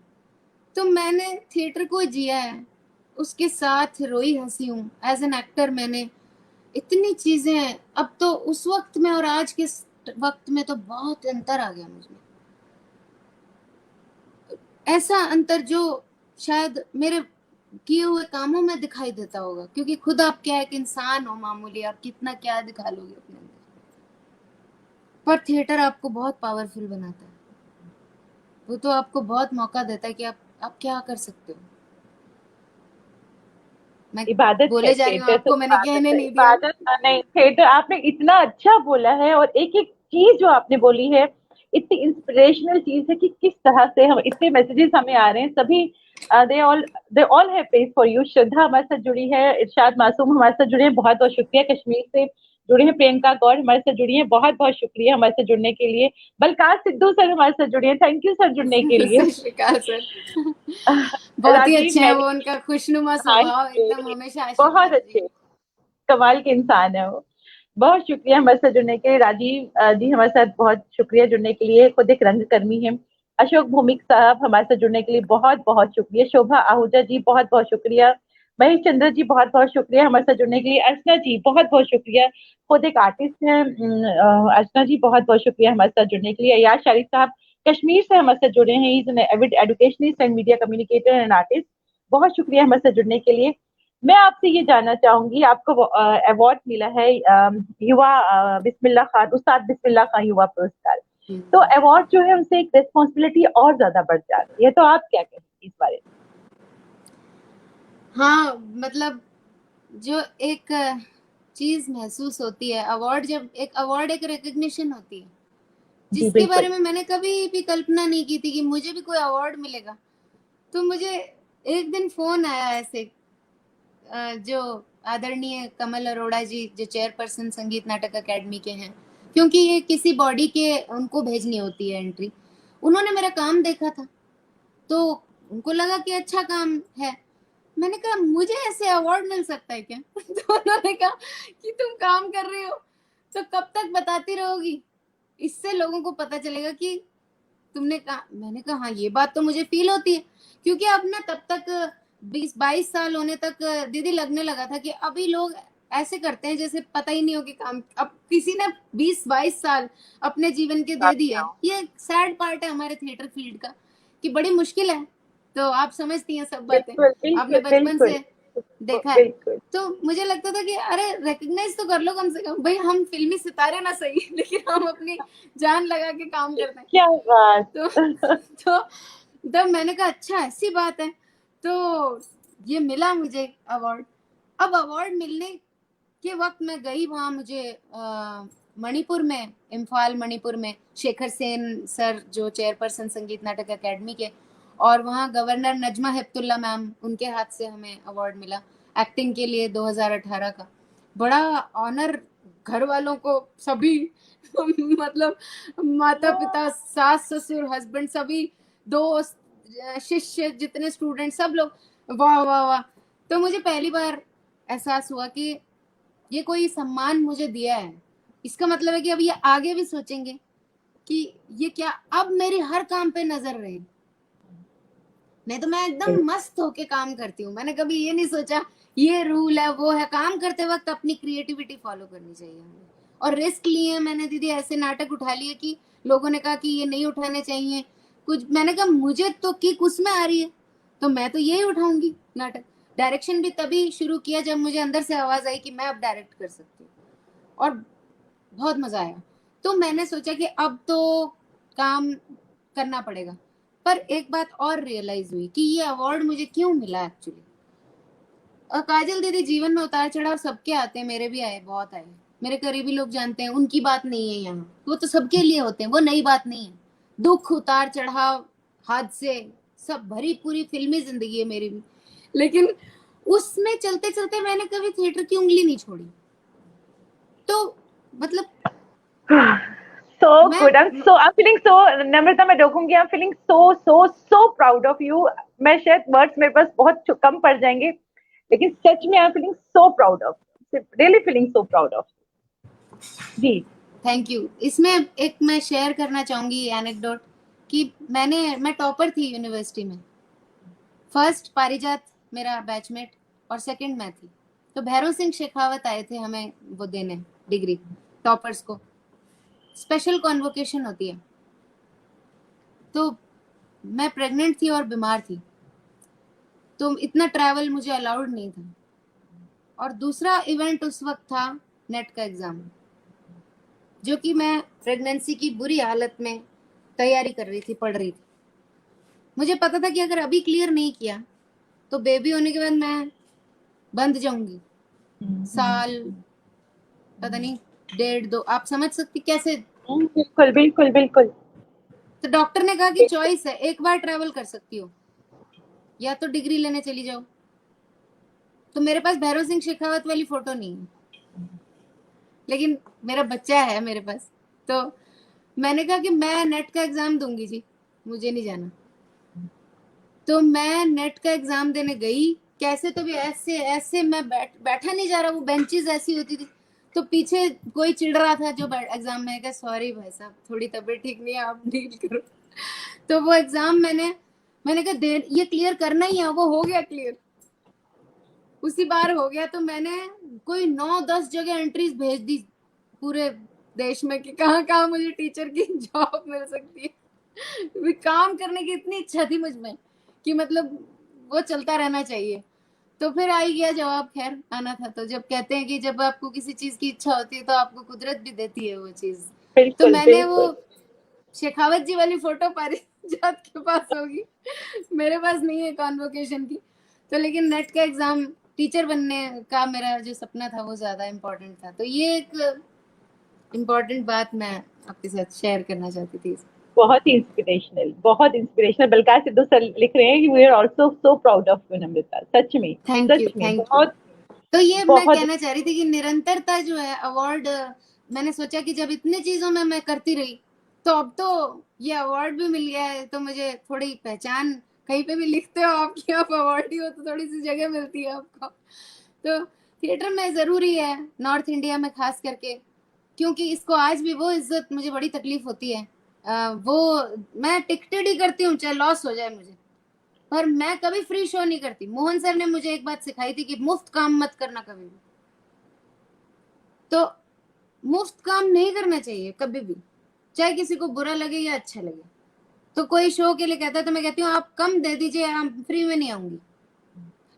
तो मैंने थिएटर को जिया है, उसके साथ रोई हंसी हूँ एज एन एक्टर। मैंने इतनी चीजें, अब तो उस वक्त में और आज के वक्त में तो बहुत अंतर आ गया मुझमें, ऐसा अंतर जो शायद मेरे किए हुए कामों में दिखाई देता होगा, क्योंकि खुद आप क्या एक इंसान हो मामूली, आप कितना क्या दिखा लोगे अपने अंदर। पर थिएटर आपको बहुत पावरफुल बनाता है, वो तो आपको बहुत मौका देता है कि आप क्या कर सकते हो। मैं इबादत है बोले जा रही हूँ, थिएटर, तो आपको मैंने इबादत कहने है, नहीं दिया। इबादत नहीं थिएटर। आपने इतना अच्छा बोला है, और एक एक चीज जो आपने बोली है इतनी इंस्पिरेशनल चीज है कि किस तरह से हम इतने मैसेजेस हमें आ रहे हैं सभी। They all have praise for you. Shraddha हमारे साथ जुड़ी है, इरशाद मासूम हमारे साथ जुड़े हैं, बहुत बहुत शुक्रिया। कश्मीर से जुड़े हैं प्रियंका गौर हमारे साथ जुड़ी है, बहुत बहुत शुक्रिया हमारे साथ जुड़ने के लिए। बलकार सिद्धू सर हमारे साथ जुड़े हैं, थैंक यू सर जुड़ने के लिए। सत श्री अकाल सर। बहुत ही राजीव अच्छे हैं वो, मैरी, उनका खुशनुमा हाँ स्वभाव एकदम जी, हमेशा बहुत आशीर्वाद जी। अच्छे, कमाल के इंसान है वो। बहुत शुक्रिया हमारे साथ जुड़ने के लिए। राजीव जी हमारे साथ बहुत शुक्रिया जुड़ने के लिए, खुद एक रंगकर्मी है। अशोक भौमिक साहब हमारे साथ जुड़ने के लिए बहुत बहुत शुक्रिया। शोभा आहूजा जी बहुत बहुत शुक्रिया। महेश चंद्र जी बहुत बहुत शुक्रिया हमारे साथ जुड़ने के लिए। अर्चना जी बहुत बहुत शुक्रिया, खुद एक आर्टिस्ट हैं। अर्चना जी बहुत बहुत शुक्रिया हमारे साथ जुड़ने के लिए। अयाज शारिक साहब कश्मीर से हमारे साथ जुड़े हैं, is an avid educationist and media communicator and artist. बहुत शुक्रिया हमारे साथ जुड़ने के लिए। मैं आपसे ये जानना चाहूंगी, आपको अवार्ड मिला है युवा बिस्मिल्लाह खान, उस्ताद बिस्मिल्लाह खान युवा पुरस्कार। तो अवार्ड जो है उनसे एक रिस्पॉन्सिबिलिटी और ज्यादा बढ़ जाती है, तो आप क्या कहेंगे इस बारे में? हाँ, मतलब जो एक चीज महसूस होती है, अवार्ड जब एक अवार्ड एक रिकग्निशन होती है, जी जिसके बिल्कुल। बारे में मैंने कभी भी कल्पना नहीं की थी कि मुझे भी कोई अवार्ड मिलेगा। तो मुझे एक दिन फोन आया ऐसे, जो आदरणीय कमल अरोड़ा जी, जो चेयरपर्सन संगीत नाटक अकेडमी के हैं, क्योंकि ये किसी बॉडी के उनको भेजनी होती है एंट्री। उन्होंने मेरा काम देखा था, तो उनको लगा कि अच्छा काम है। मैंने कहा मुझे ऐसे अवार्ड मिल सकता है क्या? तो उन्होंने कहा कि तुम काम कर रही हो तो कब तक बताती रहोगी, इससे लोगों को पता चलेगा कि तुमने कहा। मैंने कहा हाँ, ये बात तो मुझे फील होती है, क्योंकि अब ना तब तक 20-22 साल होने तक दीदी लगने लगा था कि अभी लोग ऐसे करते हैं जैसे पता ही नहीं हो कि काम। अब किसी ने 20-22 साल अपने जीवन के दे दिए, ये सैड पार्ट है हमारे थिएटर फील्ड का, कि बड़ी मुश्किल है। तो आप समझती हैं सब बातें, बिल्कुल आपने बिल्कुल बचपन बिल्कुल से देखा है। बिल्कुल। तो मुझे लगता था कि अरे रिकग्नाइज तो कर लो कम से कम भाई, हम फिल्मी सितारे ना सही लेकिन हम अपनी जान लगा के काम करते हैं। क्या बात। तो तो तब मैंने कहा अच्छा ऐसी बात है, तो ये मिला मुझे अवार्ड। अब अवार्ड मिलने के वक्त मैं गई वहां, मुझे मणिपुर में, इम्फाल मणिपुर में शेखर सेन सर जो चेयरपर्सन संगीत नाटक अकेडमी के, और वहाँ गवर्नर नजमा हेपतुल्ला मैम, उनके हाथ से हमें अवार्ड मिला एक्टिंग के लिए 2018 का। बड़ा ऑनर, घर वालों को सभी मतलब माता पिता, सास ससुर, हस्बैंड, सभी दोस्त, शिष्य, जितने स्टूडेंट, सब लोग वाह वाह वाह। तो मुझे पहली बार एहसास हुआ कि ये कोई सम्मान मुझे दिया है, इसका मतलब है कि अब ये आगे भी सोचेंगे कि ये क्या, अब मेरी हर काम पे नजर रहे। नहीं तो मैं एकदम मस्त होके काम करती हूँ, मैंने कभी ये नहीं सोचा ये रूल है वो है। काम करते वक्त अपनी क्रिएटिविटी फॉलो करनी चाहिए हमें। और रिस्क लिए मैंने दीदी, ऐसे नाटक उठा लिए कि लोगों ने कहा कि ये नहीं उठाने चाहिए कुछ, मैंने कहा मुझे तो किक उसमें आ रही है, तो मैं तो यही उठाऊंगी नाटक। डायरेक्शन भी तभी शुरू किया जब मुझे अंदर से आवाज आई कि मैं अब डायरेक्ट कर सकती हूँ, और बहुत मजा आया। तो मैंने सोचा कि अब तो काम करना पड़ेगा। पर एक बात और रियलाइज हुई कि ये अवार्ड मुझे क्यों मिला एक्चुअली। काजल दीदी, जीवन में उतार चढ़ाव सबके आते हैं, मेरे भी आए, बहुत आए। मेरे करीबी लोग जानते हैं, उनकी बात नहीं है यहाँ, वो तो सबके लिए होते हैं, वो नई बात नहीं है। दुख, उतार चढ़ाव, हादसे, सब भरी पूरी फिल्मी जिंदगी है मेरी भी। लेकिन उसमें चलते चलते मैंने कभी थिएटर की उंगली नहीं छोड़ी। तो मतलब So मैं good. I'm feeling so, नम्रता मैं रोकूंगी, I'm feeling so proud of you. मैं शायद वर्ड्स मेरे पास बहुत कम पड़ जाएंगे, लेकिन सच में I'm feeling so proud of you. Really feeling so proud of you. जी। Thank you. इसमें एक मैं शेयर करना चाहूंगी एनेक्डोट, कि मैं टॉपर थी यूनिवर्सिटी में। फर्स्ट पारिजात मेरा बैचमेट, और सेकंड मैं थी। तो भैरव सिंह शेखावत आए थे हमें वो देने डिग्री, टॉपर्स को स्पेशल कॉन्वोकेशन होती है। तो मैं प्रेग्नेंट थी और बीमार थी, तो इतना ट्रैवल मुझे अलाउड नहीं था। और दूसरा इवेंट उस वक्त था नेट का एग्जाम, जो कि मैं प्रेगनेंसी की बुरी हालत में तैयारी कर रही थी, पढ़ रही थी। मुझे पता था कि अगर अभी क्लियर नहीं किया तो बेबी होने के बाद मैं बंद जाऊंगी, साल, पता नहीं, 1.5 2, आप समझ सकती कैसे। बिल्कुल बिल्कुल बिल्कुल। तो डॉक्टर ने कहा कि चॉइस है, एक बार ट्रैवल कर सकती हो या तो डिग्री लेने चली जाओ। तो मेरे पास भैरव सिंह शेखावत वाली फोटो नहीं है, लेकिन मेरा बच्चा है मेरे पास। तो मैंने कहा कि मैं नेट का एग्जाम दूंगी जी, मुझे नहीं जाना। तो मैं नेट का एग्जाम देने गई, कैसे तो भी ऐसे ऐसे मैं बैठा नहीं जा रहा, वो बेंचेस ऐसी होती थी। तो पीछे कोई चिढ़ रहा था जो एग्जाम में, क्या सॉरी भाई साहब थोड़ी तबीयत ठीक नहीं है, आप डील करो। तो वो एग्जाम मैंने कहा दे, ये क्लियर करना ही है। वो हो गया क्लियर, उसी बार हो गया। तो मैंने कोई 9-10 जगह एंट्रीज भेज दी पूरे देश में कि कहाँ कहाँ मुझे टीचर की जॉब मिल सकती है। काम करने की इतनी इच्छा थी मुझ में कि मतलब वो चलता रहना चाहिए। तो फिर आई गया जवाब, खैर आना था। तो जब कहते हैं कि जब आपको किसी चीज की इच्छा होती है तो आपको कुदरत भी देती है वो चीज। तो बिल्कुल मैंने वो बिल्कुल। शेखावत जी वाली फोटो पारिजात के पास होगी, मेरे पास नहीं है कॉन्वोकेशन की। तो लेकिन नेट का एग्जाम, टीचर बनने का मेरा जो सपना था वो ज्यादा इम्पोर्टेंट था। तो ये एक इम्पोर्टेंट बात मैं आपके साथ शेयर करना चाहती थी। बहुत ही इंस्पिरेशनल, बहुत इंस्पिरेशनल। बलकार सिद्धू सर लिख रहे हैं कि we are also so proud of you Namrata. सच में, थैंक यू, सच में थैंक यू। बहुत तो ये मैं बहुत। कहना चाह रही थी कि निरंतरता जो है, अवार्ड, मैंने सोचा कि जब इतनी चीजों में मैं करती रही तो अब तो ये अवार्ड भी मिल गया है, तो मुझे थोड़ी पहचान, कहीं पे भी लिखते हो आपकी, आप अवार्ड ही हो तो थोड़ी सी जगह मिलती है आपको। तो थिएटर में जरूरी है, नॉर्थ इंडिया में खास करके, क्योंकि इसको आज भी वो इज्जत, मुझे बड़ी तकलीफ होती है। वो मैं टिकटेड ही करती हूँ चाहे लॉस हो जाए मुझे, पर मैं कभी फ्री शो नहीं करती। मोहन सर ने मुझे एक बात सिखाई थी कि मुफ्त काम मत करना कभी भी। तो मुफ्त काम नहीं करना चाहिए कभी भी, चाहे किसी को बुरा लगे या अच्छा लगे। तो कोई शो के लिए कहता है तो मैं कहती हूँ आप कम दे दीजिए, हम फ्री में नहीं आऊंगी।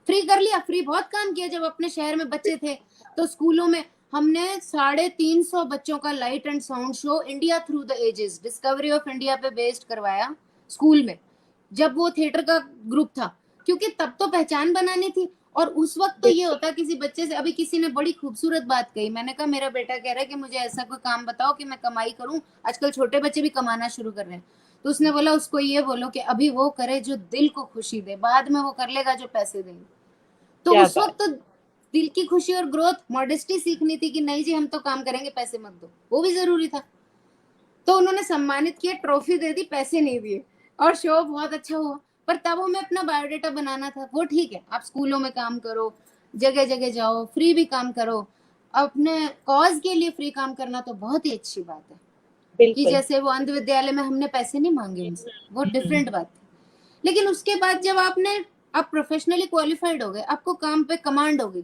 फ्री कर लिया, फ्री बहुत काम किया। जब अपने शहर में बच्चे थे तो स्कूलों में हमने 350 बच्चों का light and sound show India through the ages, discovery of India पे बेस्ड करवाया स्कूल में, जब वो थिएटर का ग्रुप था। क्योंकि तब तो पहचान बनानी थी। और उस वक्त तो ये होता किसी बच्चे से, अभी किसी ने बड़ी खूबसूरत बात कही, मैंने कहा मेरा बेटा कह रहा है कि मुझे ऐसा कोई काम बताओ कि मैं कमाई करूं, आजकल छोटे बच्चे भी कमाना शुरू कर रहे हैं। तो उसने बोला उसको ये बोलो कि अभी वो करे जो दिल को खुशी दे, बाद में वो कर लेगा जो पैसे देंगे। तो क्या उस बात। वक्त तो दिल की खुशी और ग्रोथ, मॉडेस्टी सीखनी थी कि नहीं जी हम तो काम करेंगे, पैसे मत दो, वो भी जरूरी था। तो उन्होंने सम्मानित किया, ट्रॉफी दे दी, पैसे नहीं दिए, और शो बहुत अच्छा हुआ। पर तब हमें अपना बायोडाटा बनाना था। वो ठीक है, आप स्कूलों में काम करो, जगह जगह जाओ, फ्री भी काम करो, अपने कॉज के लिए फ्री काम करना तो बहुत ही अच्छी बात है। कि बिल्कुल। जैसे वो अंध विद्यालय में हमने पैसे नहीं मांगे उनसे, वो डिफरेंट बात थी। लेकिन उसके बाद जब आप प्रोफेशनली क्वालिफाइड हो गए, आपको काम पे कमांड हो गई,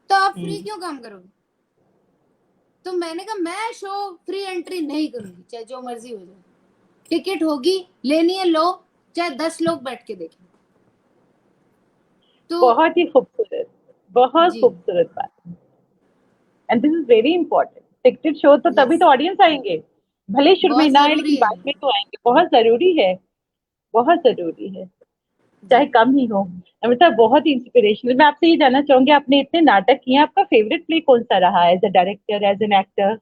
तो आप फ्री क्यों काम करोगे। तो मैंने कहा मैं शो फ्री एंट्री नहीं करूंगी, चाहे जो मर्जी हो जाए। टिकट होगी, लेनी है लो, चाहे 10 लोग बैठ के देखें। तो बहुत ही खूबसूरत, बहुत जी, खूबसूरत बात। And this is very important. Ticketed show तो तभी यस, तो ऑडियंस आएंगे, भले शुरू में बहुत ना आए जरूरी लेकिन है। बाद में तो आएंगे। बहुत जरूरी है, बहुत जरूरी है, चाहे जी, कम ही हो। अमिता बहुत ही इंस्पिरेशनल। मैं आपसे ये जानना चाहूंगी, आपने इतने नाटक किए, आपका फेवरेट प्ले कौन सा रहा as a director, as an actor?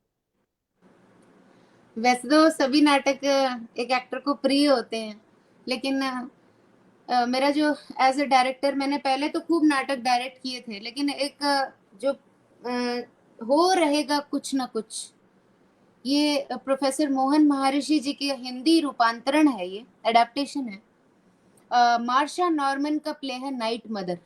वैसे तो सभी नाटक एक एक्टर को प्रिय होते हैं, लेकिन मेरा जो एज अ डायरेक्टर, मैंने पहले तो खूब नाटक डायरेक्ट किए थे, लेकिन एक जो हो रहेगा कुछ ना कुछ, ये प्रोफेसर मोहन महर्षि जी की हिंदी रूपांतरण है, ये एडेप्टेशन है। मार्शा नॉर्मन का प्ले है नाइट मदर।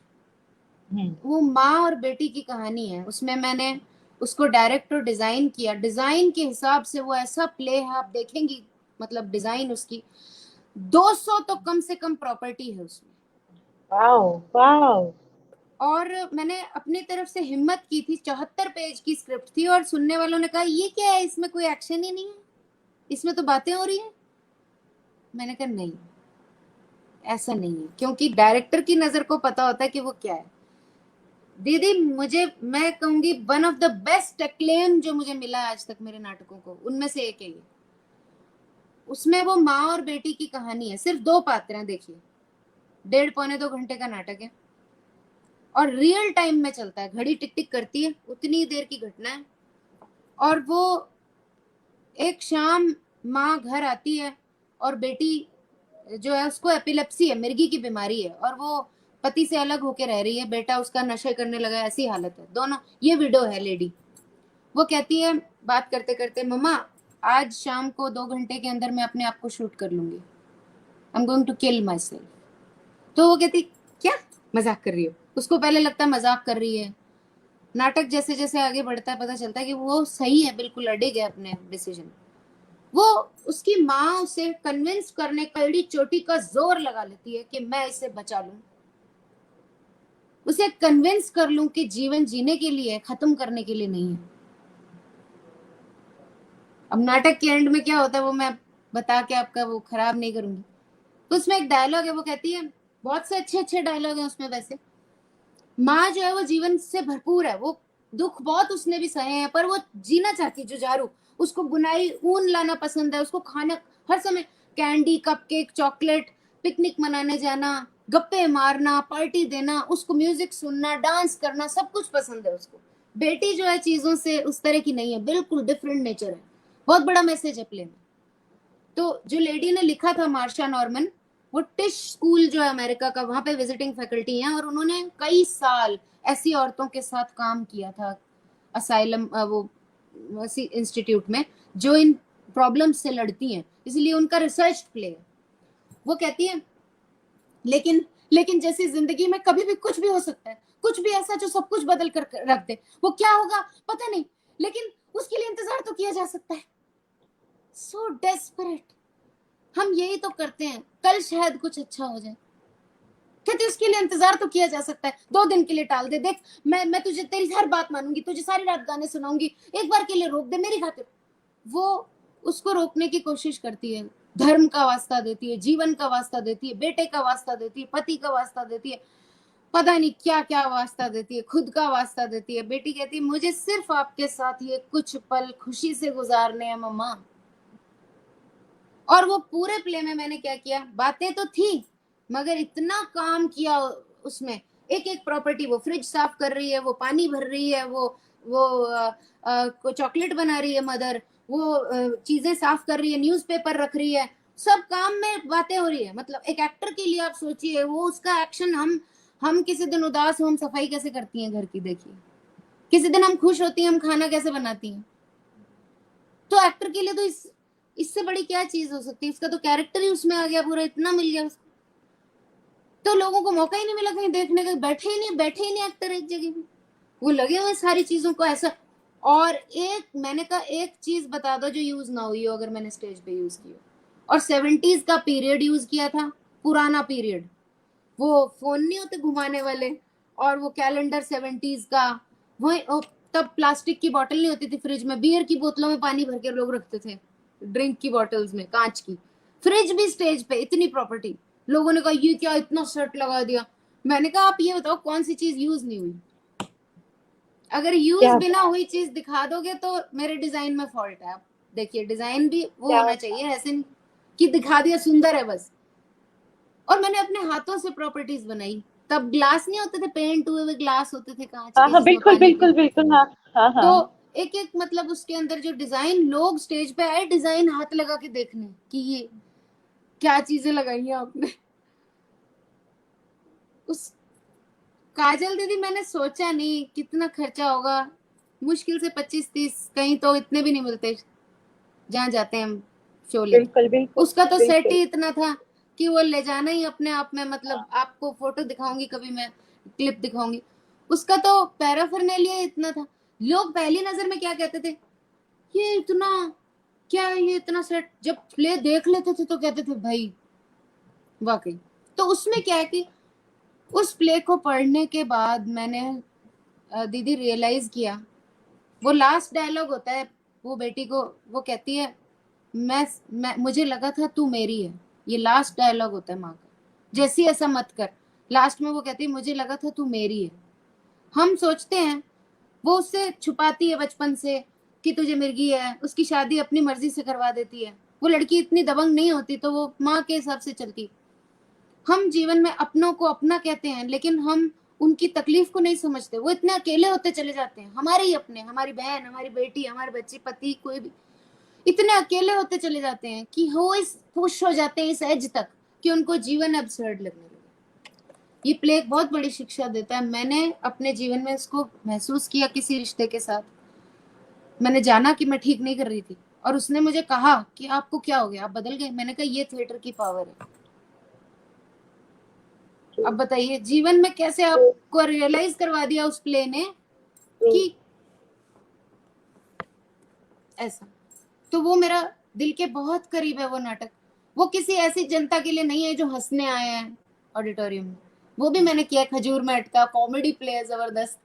हम्म। वो माँ और बेटी की कहानी है, उसमें मैंने उसको डायरेक्ट और डिजाइन किया। डिजाइन के हिसाब से वो ऐसा प्ले है, आप देखेंगी, मतलब डिजाइन उसकी 200 तो कम से कम प्रॉपर्टी है उसमें। Wow wow. और मैंने अपनी तरफ से हिम्मत की थी, 74 पेज की स्क्रिप्ट थी, और सुनने वालों ने कहा ये क्या है, इसमें कोई एक्शन ही नहीं है, इसमें तो बातें हो रही है। मैंने कहा नहीं, ऐसा नहीं है, क्योंकि डायरेक्टर की नजर को पता होता है कि वो क्या है। दीदी मुझे, मैं कहूंगी one of the best acclaim जो मुझे मिला है आज तक मेरे नाटकों को, उनमें से एक है ये। उसमें वो माँ और बेटी की कहानी है, सिर्फ 2 पात्र हैं, देखिए 1.5 पौने 2 घंटे का नाटक है और रियल टाइम में चलता है, घड़ी टिक टिक करती है, उतनी देर की घटना है। और वो एक शाम माँ घर आती है और बेटी जो है उसको एपिलेप्सी है, मिर्गी की बीमारी है, और वो पति से अलग होके रह रही है, बेटा उसका नशे करने लगा है, ऐसी हालत है दोनों। ये विडो है लेडी। वो कहती है बात करते करते, मम्मा आज शाम को 2 घंटे के अंदर मैं अपने आप को शूट कर लूंगी, I am going to kill myself. तो वो कहती क्या मजाक कर रही हो? उसको पहले लगता है मजाक कर रही है। नाटक जैसे जैसे आगे बढ़ता है पता चलता है कि वो सही है, बिल्कुल अडिग है अपने डिसीजन। वो उसकी माँ उसे कन्विंस करने का एड़ी चोटी का जोर लगा लेती है कि मैं इसे बचा लूं, उसे कन्विंस कर लूं कि जीवन जीने के लिए, खत्म करने के लिए नहीं है। अब नाटक के एंड में क्या होता है वो मैं बता के आपका वो खराब नहीं करूंगी। तो उसमें एक डायलॉग है, वो कहती है, बहुत से अच्छे अच्छे डायलॉग हैं उसमें वैसे। माँ जो है वो जीवन से भरपूर है, वो दुख बहुत उसने भी सहे हैं, पर वो जीना चाहती है जुझारू। उसको बुनाई ऊन लाना पसंद है, उसको खाना हर समय कैंडी कपकेक चॉकलेट, पिकनिक मनाने जाना, गप्पे मारना, पार्टी देना, उसको म्यूजिक सुनना, डांस करना, सब कुछ पसंद है उसको। बेटी जो है चीजों से उस तरह की नहीं है, बिल्कुल डिफरेंट नेचर है। बहुत बड़ा मैसेज है प्ले में। तो जो लेडी ने लिखा था मार्शा नॉर्मन, वो टिश स्कूल जो है अमेरिका का, वहां पे विजिटिंग फैकल्टी है, और उन्होंने कई साल ऐसी औरतों के साथ काम किया था असाइलम वो इंस्टीट्यूट में, जो इन प्रॉब्लम्स से लड़ती हैं, इसलिए उनका रिसर्च प्ले है। वो कहती है लेकिन लेकिन जैसी जिंदगी में कभी भी कुछ भी हो सकता है, कुछ भी ऐसा जो सब कुछ बदल कर रख दे, वो क्या होगा पता नहीं, लेकिन उसके लिए इंतजार तो किया जा सकता है। So desperate. हम यही तो करते हैं, कल शायद कुछ अच्छा हो जाए, कहते उसके लिए इंतजार तो किया जा सकता है, 2 दिन के लिए टाल दे, देख मैं तुझे तेरी हर बात मानूंगी, तुझे सारी रात गाने सुनाऊंगी, एक बार के लिए रोक दे मेरी खातिर। वो उसको रोकने की कोशिश करती है, धर्म का वास्ता देती है, जीवन का वास्ता देती है, बेटे का वास्ता देती है, पति का वास्ता देती है, पता नहीं क्या क्या वास्ता देती है, खुद का वास्ता देती है। बेटी कहती है मुझे सिर्फ आपके साथ ये कुछ पल खुशी से गुजारने हैं मम्मा। और वो पूरे प्ले में मैंने क्या किया, बातें तो थी मगर इतना काम किया उसमें। एक एक प्रॉपर्टी, वो फ्रिज साफ कर रही है, वो पानी भर रही है, वो चॉकलेट बना रही है मदर, वो चीजें साफ कर रही है, न्यूज़पेपर रख रही है, सब काम में बातें हो रही है। मतलब एक एक्टर के लिए आप सोचिए, वो उसका एक्शन, हम किसी दिन उदास हो हम सफाई कैसे करती हैं घर की, देखिए किसी दिन हम खुश होती हैं हम खाना कैसे बनाती हैं। तो एक्टर के लिए तो इससे बड़ी क्या चीज हो सकती है, इसका तो कैरेक्टर ही उसमें आ गया पूरा, इतना मिल गया उसको। तो लोगों को मौका ही नहीं मिला कहीं देखने का, बैठे ही नहीं एक्टर एक जगह पे, वो लगे हुए सारी चीजों को ऐसा। और एक मैंने कहा एक चीज बता दो जो यूज ना हुई हो अगर मैंने स्टेज पे यूज की हो, और 70s का पीरियड यूज किया था, पुराना पीरियड, वो फोन नहीं होते घुमाने वाले, और वो कैलेंडर 70s का, वही तब प्लास्टिक की बोतल नहीं होती थी फ्रिज में, बियर की बोतलों में पानी भर के लोग रखते थे, ड्रिंक की बॉटल्स में कांच की, फ्रिज भी स्टेज पे, इतनी प्रॉपर्टी। लोगों ने कहा ये क्या इतना सेट लगा दिया। मैंने कहा आप ये बताओ कौन सी चीज यूज नहीं हुई, अगर यूज क्या बिना हुई चीज दिखा दोगे तो मेरे डिजाइन में फॉल्ट है। आप देखिए डिजाइन भी वो क्या होना चाहिए, ऐसे नहीं कि दिखा दिया सुंदर है बस। और मैंने अपने हाथों से प्रॉपर्टीज बनाई, तब ग्लास नहीं होते थे, पेंट हुए हुए ग्लास होते थे कांच हाँ के हाँ जिसमें बिल्कुल पानी बिल्कुल पियो। बिल्कुल हाँ हाँ तो हाँ। एक एक मतलब उसके अंदर जो डिजाइन, लोग स्टेज पे आए डिजाइन हाथ लगा के देखने कि ये क्या चीजें लगाई हैं आपने। उस काजल दीदी मैंने सोचा नहीं कितना खर्चा होगा, मुश्किल से 25-30, कहीं तो इतने भी नहीं मिलते जहाँ जाते हैं हम शो लेके। बिल्कुल बिल्कुल उसका तो सेट बिल्कुल। ही इतना था कि वो ले जाना ही अपने आप में, मतलब आपको फोटो दिखाऊंगी कभी मैं, क्लिप दिखाऊंगी, उसका तो पैराफर्नेलिया इतना था। लोग पहली नजर में क्या कहते थे, ये इतना क्या है, ये इतना सेट, जब प्ले देख लेते थे तो कहते थे भाई वाकई। तो उसमें क्या है कि उस प्ले को पढ़ने के बाद मैंने दीदी रियलाइज किया, वो लास्ट डायलॉग होता है, वो बेटी को वो कहती है मैं मुझे लगा था तू मेरी है, ये लास्ट डायलॉग होता है माँ का, जैसी ऐसा मत कर। लास्ट में वो कहती है मुझे लगा था तू मेरी है। हम सोचते हैं, वो उससे छुपाती है बचपन से कि तुझे मिर्गी है, उसकी शादी अपनी मर्जी से करवा देती है। वो लड़की इतनी दबंग नहीं होती तो वो माँ के हिसाब से चलती। हम जीवन में अपनों को अपना कहते हैं, लेकिन हम उनकी तकलीफ को नहीं समझते। वो इतने अकेले होते चले जाते हैं, हमारे ही अपने, हमारी बहन, हमारी बेटी, हमारे बच्चे, पति, कोई भी इतने अकेले होते चले जाते हैं कि वो इस खुश हो जाते हैं इस एज तक कि उनको जीवन अब्सर्ड लगने लगे। ये प्ले एक बहुत बड़ी शिक्षा देता है। मैंने अपने जीवन में इसको महसूस किया किसी रिश्ते के साथ। मैंने जाना कि मैं ठीक नहीं कर रही थी और उसने मुझे कहा कि आपको क्या हो गया, आप बदल गए। मैंने कहा ये थिएटर की पावर है। अब बताइए जीवन में कैसे आपको रियलाइज करवा दिया उस प्ले ने कि ऐसा। तो वो मेरा दिल के बहुत करीब है वो नाटक। वो किसी ऐसी जनता के लिए नहीं है जो हंसने आए हैं ऑडिटोरियम में। वो भी मैंने किया, खजूर में अटका, कॉमेडी प्ले है जबरदस्त।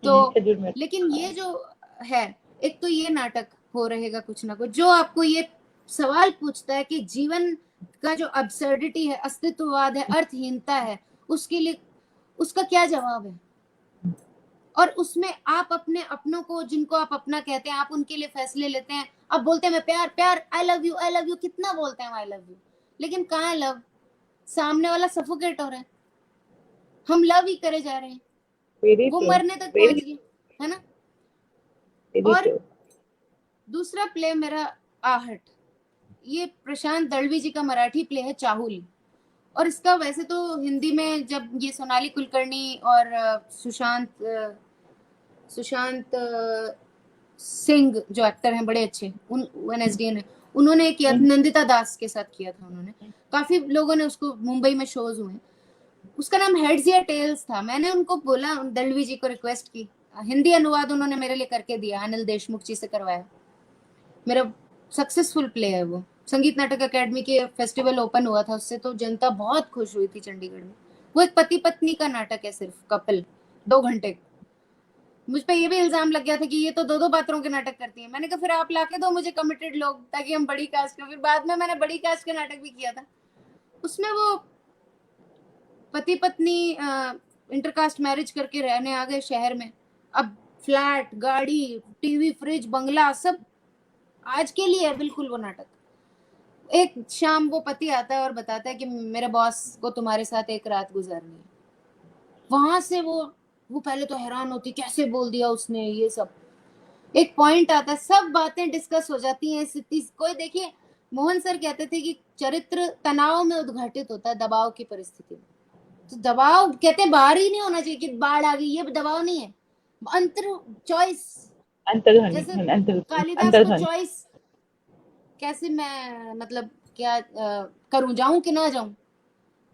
तो लेकिन ये जो है, एक तो ये नाटक हो रहेगा कुछ ना कुछ जो आपको ये सवाल पूछता है कि जीवन का जो अब्सर्डिटी है, अस्तित्ववाद है, अर्थहीनता है, उसके लिए उसका क्या जवाब है। और उसमें आप अपने अपनों को, जिनको आप अपना कहते हैं, आप उनके लिए फैसले लेते हैं। अब बोलते हैं मैं प्यार प्यार, आई लव यू, कितना बोलते हैं आई लव यू, लेकिन कहाँ है लव। सामने वाला सफोकेट हो रहा है, हम लव ही करे जा रहे हैं, वो मरने तक पहुंच गए, है ना। और दूसरा प्ले मेरा आहट, ये प्रशांत दळवी जी का मराठी प्ले है चाहुल। और इसका वैसे तो हिंदी में जब ये सोनाली कुलकर्णी और सुशांत सिंह जो एक्टर हैं बड़े अच्छे, उन एसडीएन है, उन्होंने किया, नंदिता दास के साथ किया था उन्होंने। काफी लोगों ने उसको, मुंबई में शोज हुए। उसका नाम हेड्स या टेल्स था। मैंने उनको बोला, दलवी जी को रिक्वेस्ट की, हिंदी अनुवाद उन्होंने मेरे लिए करके दिया, अनिल देशमुख जी से करवाया। मेरा सक्सेसफुल प्ले है वो। संगीत नाटक अकेडमी के फेस्टिवल ओपन हुआ था उससे, तो जनता बहुत खुश हुई थी चंडीगढ़ में। वो एक पति पत्नी का नाटक है, सिर्फ कपल, 2 घंटे। मुझ पे ये भी इल्जाम लग गया था कि ये तो 2-2 पात्रों के नाटक करती है। मैंने कहा फिर आप लाके दो मुझे कमिटेड लोग, ताकि हम बड़ी कास्ट का। फिर बाद में मैंने बड़ी कास्ट का नाटक भी किया था। उसमें वो पति पत्नी इंटरकास्ट मैरिज करके रहने आ गए शहर में। अब फ्लैट, गाड़ी, टीवी, फ्रिज, बंगला, सब आज के लिए है बिल्कुल वो नाटक। एक शाम वो पति आता है और बताता है कि मेरे बॉस को तुम्हारे साथ एक रात गुजारनी है। वहां से वो पहले तो हैरान होती, कैसे बोल दिया उसने ये सब। एक पॉइंट आता है, सब बातें डिस्कस हो जाती हैं। कोई देखिए, मोहन सर कहते थे कि चरित्र तनाव में उद्घाटित होता है, दबाव की परिस्थिति में। तो दबाव कहते हैं बाहर ही नहीं होना चाहिए कि बाढ़ आ गई, ये दबाव नहीं है, अंतर चॉइस। जैसे कालिदास को चॉइस, कैसे मैं मतलब क्या करूं, जाऊं कि ना जाऊं,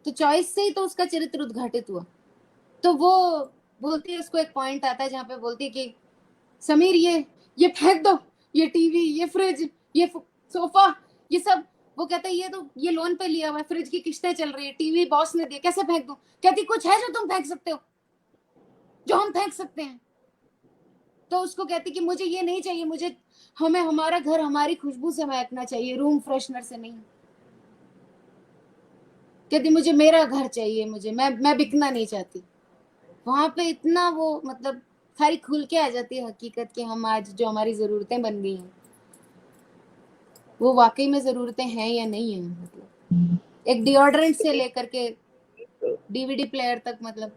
तो चॉइस से ही तो उसका चरित्र उद्घाटित हुआ। तो वो बोलती है, उसको एक पॉइंट आता है जहाँ पे बोलती है कि समीर ये फेंक दो, ये टीवी, ये फ्रिज, ये सोफा, ये सब। वो कहता है ये लोन पे लिया हुआ है, फ्रिज की किस्तें चल रही है, टीवी बॉस ने दिया, कैसे फेंक दूं। कहती कुछ है जो तुम फेंक सकते हो, जो हम फेंक सकते हैं। तो उसको कहती कि मुझे ये नहीं चाहिए, मुझे हमें हमारा घर हमारी खुशबू से महकना चाहिए, रूम फ्रेशनर से नहीं। कहती मुझे मेरा घर चाहिए, मुझे मैं बिकना नहीं चाहती। वहां पे इतना वो मतलब सारी खुल के आ जाती है हकीकत कि हम आज जो हमारी जरूरतें बन गई हैं, वो वाकई में जरूरतें हैं या नहीं है। मतलब एक डिओड्रेंट से लेकर के डीवीडी प्लेयर तक, मतलब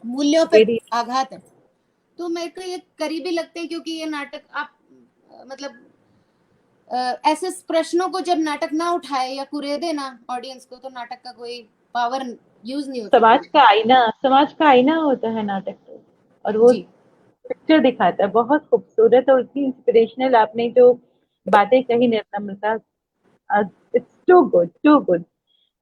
मूल्यों पे आघात है। तो मेरे को ये करीबी लगते हैं, क्योंकि ये नाटक आप मतलब ऐसे प्रश्नों को जब नाटक ना उठाए या कुरेदे ना ऑडियंस को, तो नाटक का कोई पावर यूज नहीं होता। समाज का आईना होता है नाटक तो। और वो पिक्चर दिखाता है बहुत खूबसूरत और इतनी इंस्पिरेशनल। आपने जो बातें कही निर्मलता, it's too good, too good.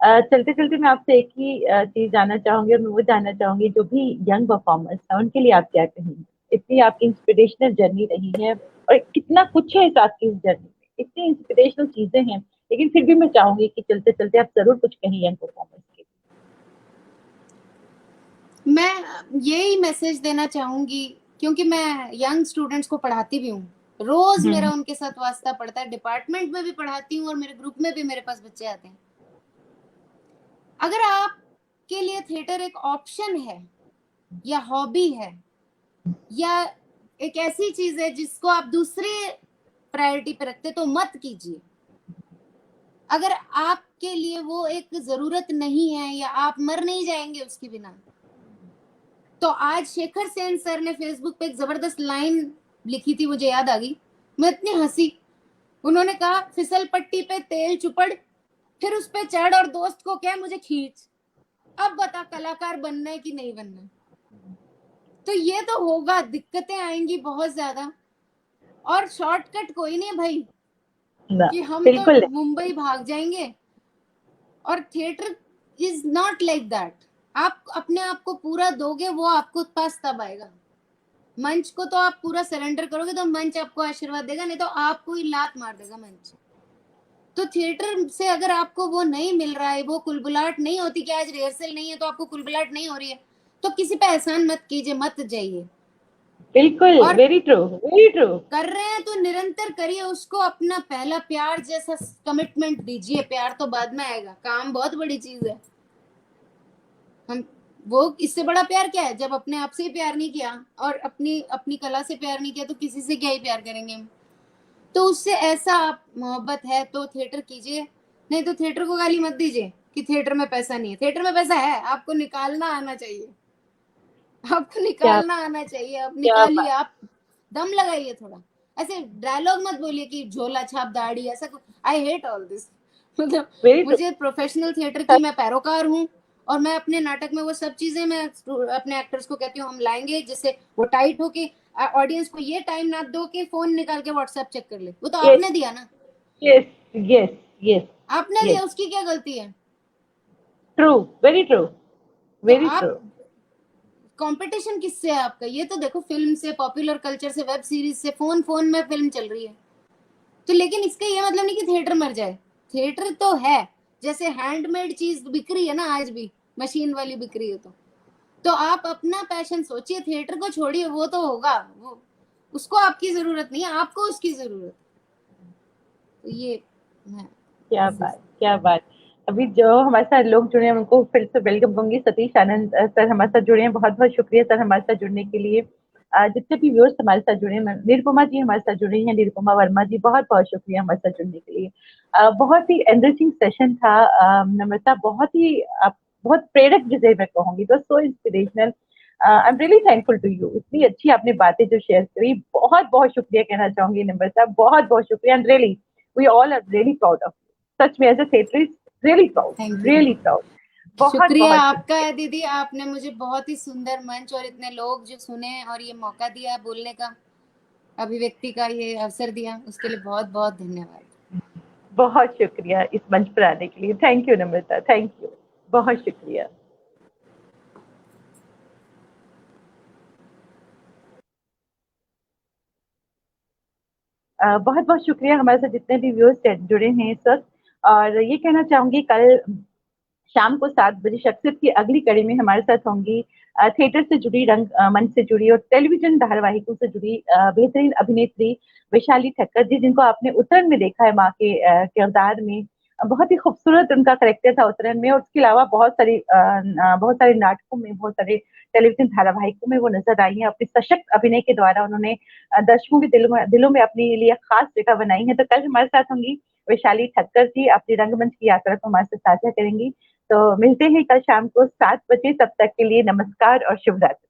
चलते चलते मैं आपसे एक ही चीज जानना चाहूंगी, और मैं वो जानना चाहूंगी जो भी यंग परफॉर्मर्स है उनके लिए आप क्या कहेंगे। इतनी आपकी इंस्पिरेशनल जर्नी रही है और कितना कुछ है इस आपकी इस जर्नी में, इतनी इंस्पिरेशनल चीजें हैं, लेकिन फिर भी मैं चाहूंगी कि चलते चलते आप जरूर कुछ कहें यंग परफॉर्मर्स के। मैं यही मैसेज देना चाहूंगी, क्योंकि मैं यंग स्टूडेंट्स को पढ़ाती भी हूँ, रोज मेरा उनके साथ वास्ता पड़ता है, डिपार्टमेंट में भी पढ़ाती हूँ और मेरे ग्रुप में भी मेरे पास बच्चे आते हैं। अगर आपके लिए थिएटर एक ऑप्शन है या हॉबी है या एक ऐसी चीज है जिसको आप दूसरे प्रायोरिटी पे रखते, तो मत कीजिए। अगर आपके लिए वो एक जरूरत नहीं है या आप मर नहीं जाएंगे उसके बिना, तो आज शेखर सेन सर ने फेसबुक पे एक जबरदस्त लाइन लिखी थी, मुझे याद आ गई, मैं इतनी हंसी। उन्होंने कहा, फिसल पट्टी पे तेल चुपड़, फिर उस पे चढ़ और दोस्त को कह मुझे खींच, अब बता कलाकार बनना है कि नहीं बनना है। तो ये तो होगा, दिक्कतें आएंगी बहुत ज्यादा, और शॉर्टकट कोई नहीं भाई कि हम तो मुंबई भाग जाएंगे। और theatre is not like that. आप अपने आप को पूरा दोगे, वो आपको पास तब आएगा। मंच को तो आप पूरा सरेंडर करोगे तो मंच आपको आशीर्वाद देगा, नहीं तो आपको ही लात मार देगा मंच। तो थिएटर से अगर आपको वो नहीं मिल रहा है, वो कुलबुलाहट नहीं होती कि आज रिहर्सल नहीं है तो आपको कुलबुलाहट नहीं हो रही है, तो किसी पे एहसान मत कीजिए, मत जाइए। बिल्कुल, वेरी ट्रू, वेरी ट्रू। कर रहे हैं तो निरंतर करिए, उसको अपना पहला प्यार जैसा कमिटमेंट दीजिए। प्यार तो बाद में आएगा, काम बहुत बड़ी चीज है। हम वो इससे बड़ा प्यार क्या है, जब अपने आप से ही प्यार नहीं किया और अपनी अपनी कला से प्यार नहीं किया तो किसी से क्या ही प्यार करेंगे हम। तो उससे ऐसा आप मोहब्बत है तो थिएटर कीजिए, नहीं तो थिएटर को गाली मत दीजिए कि थिएटर में पैसा नहीं है। थिएटर में पैसा है, आपको निकालना आना चाहिए, आपको निकालना आना चाहिए। आप निकालिए, आप दम लगाइए थोड़ा। ऐसे डायलॉग मत बोलिए कि झोला छाप दाढ़ी, ऐसा आई हेट ऑल दिस। मतलब मुझे प्रोफेशनल थिएटर की मैं पैरोकार हूँ, और मैं अपने नाटक में वो सब चीजें मैं अपने एक्टर्स को कहती हूँ हम लाएंगे, जिससे वो टाइट हो के ऑडियंस को ये टाइम ना दो कि फोन निकाल के व्हाट्सएप चेक कर ले। वो तो आपने दिया ना। यस यस यस, आपने दिया, उसकी क्या गलती है? True, very true, very true. Competition किससे है आपका? ये तो देखो, फिल्म से, पॉपुलर कल्चर से, वेब सीरीज से, फोन में फिल्म चल रही है। तो लेकिन इसका ये मतलब नहीं कि थिएटर मर जाए। थिएटर तो है, जैसे हैंडमेड चीज बिक रही है ना आज भी, मशीन वाली बिक रही है। तो आप अपना पैशन सोचिए, थिएटर को छोड़िए, वो तो होगा, वो उसको आपकी जरूरत नहीं है, आपको उसकी जरूरत। तो ये है। क्या बात, क्या बात। अभी जो हमारे साथ लोग जुड़े हैं उनको फिर से वेलकम करूंगी। सतीश आनंद सर हमारे साथ जुड़े हैं, बहुत बहुत शुक्रिया सर हमारे साथ जुड़ने के लिए। जितने भी व्यूअर्स हमारे साथ जुड़े हैं, निरुपमा जी हमारे साथ जुड़ी हैं, निरुपमा वर्मा जी, बहुत बहुत शुक्रिया हमारे साथ जुड़ने के लिए। बहुत ही एनरिचिंग सेशन था नम्रता, बहुत ही बहुत प्रेरक जिसे मैं कहूंगी, तो so inspirational. I am really thankful to you, इतनी अच्छी आपने बातें जो शेयर करी, बहुत बहुत शुक्रिया कहना चाहूंगी नम्रता, बहुत बहुत शुक्रिया। And really we all are really proud of, सच में as a theatrist really proud, really proud. बहुत शुक्रिया बहुत आपका है दीदी, आपने मुझे बहुत ही सुंदर मंच और इतने लोग जो सुने और ये मौका दिया बोलने का, अभिव्यक्ति का ये अवसर दिया, उसके लिए बहुत बहुत धन्यवाद। बहुत शुक्रिया इस मंच पर आने के लिए। Thank you Namrata, thank you, बहुत शुक्रिया। बहुत बहुत शुक्रिया हमारे साथ जितने भी व्यूअर्स जुड़े हैं इस वक्त। और ये कहना चाहूंगी, कल शाम को 7 बजे शख्सियत की अगली कड़ी में हमारे साथ होंगी थिएटर से जुड़ी, रंग मंच से जुड़ी और टेलीविजन धारावाहिकों से जुड़ी बेहतरीन अभिनेत्री वैशाली ठक्कर जी, जिनको आपने उत्तरण में देखा है माँ के किरदार में। बहुत ही खूबसूरत उनका करेक्टर था उत्तरण में, और उसके अलावा बहुत सारे नाटकों में, बहुत सारे टेलीविजन धारावाहिकों में वो नजर आई हैं। अपने सशक्त अभिनय के द्वारा उन्होंने दर्शकों के दिलों में अपने लिए खास जगह बनाई है। तो कल हमारे साथ होंगी वैशाली ठक्कर जी, अपनी रंगमंच की यात्रा को हमारे साथ साझा करेंगी। तो मिलते हैं कल शाम को 7 बजे, तब तक के लिए नमस्कार और शुभ रात्रि।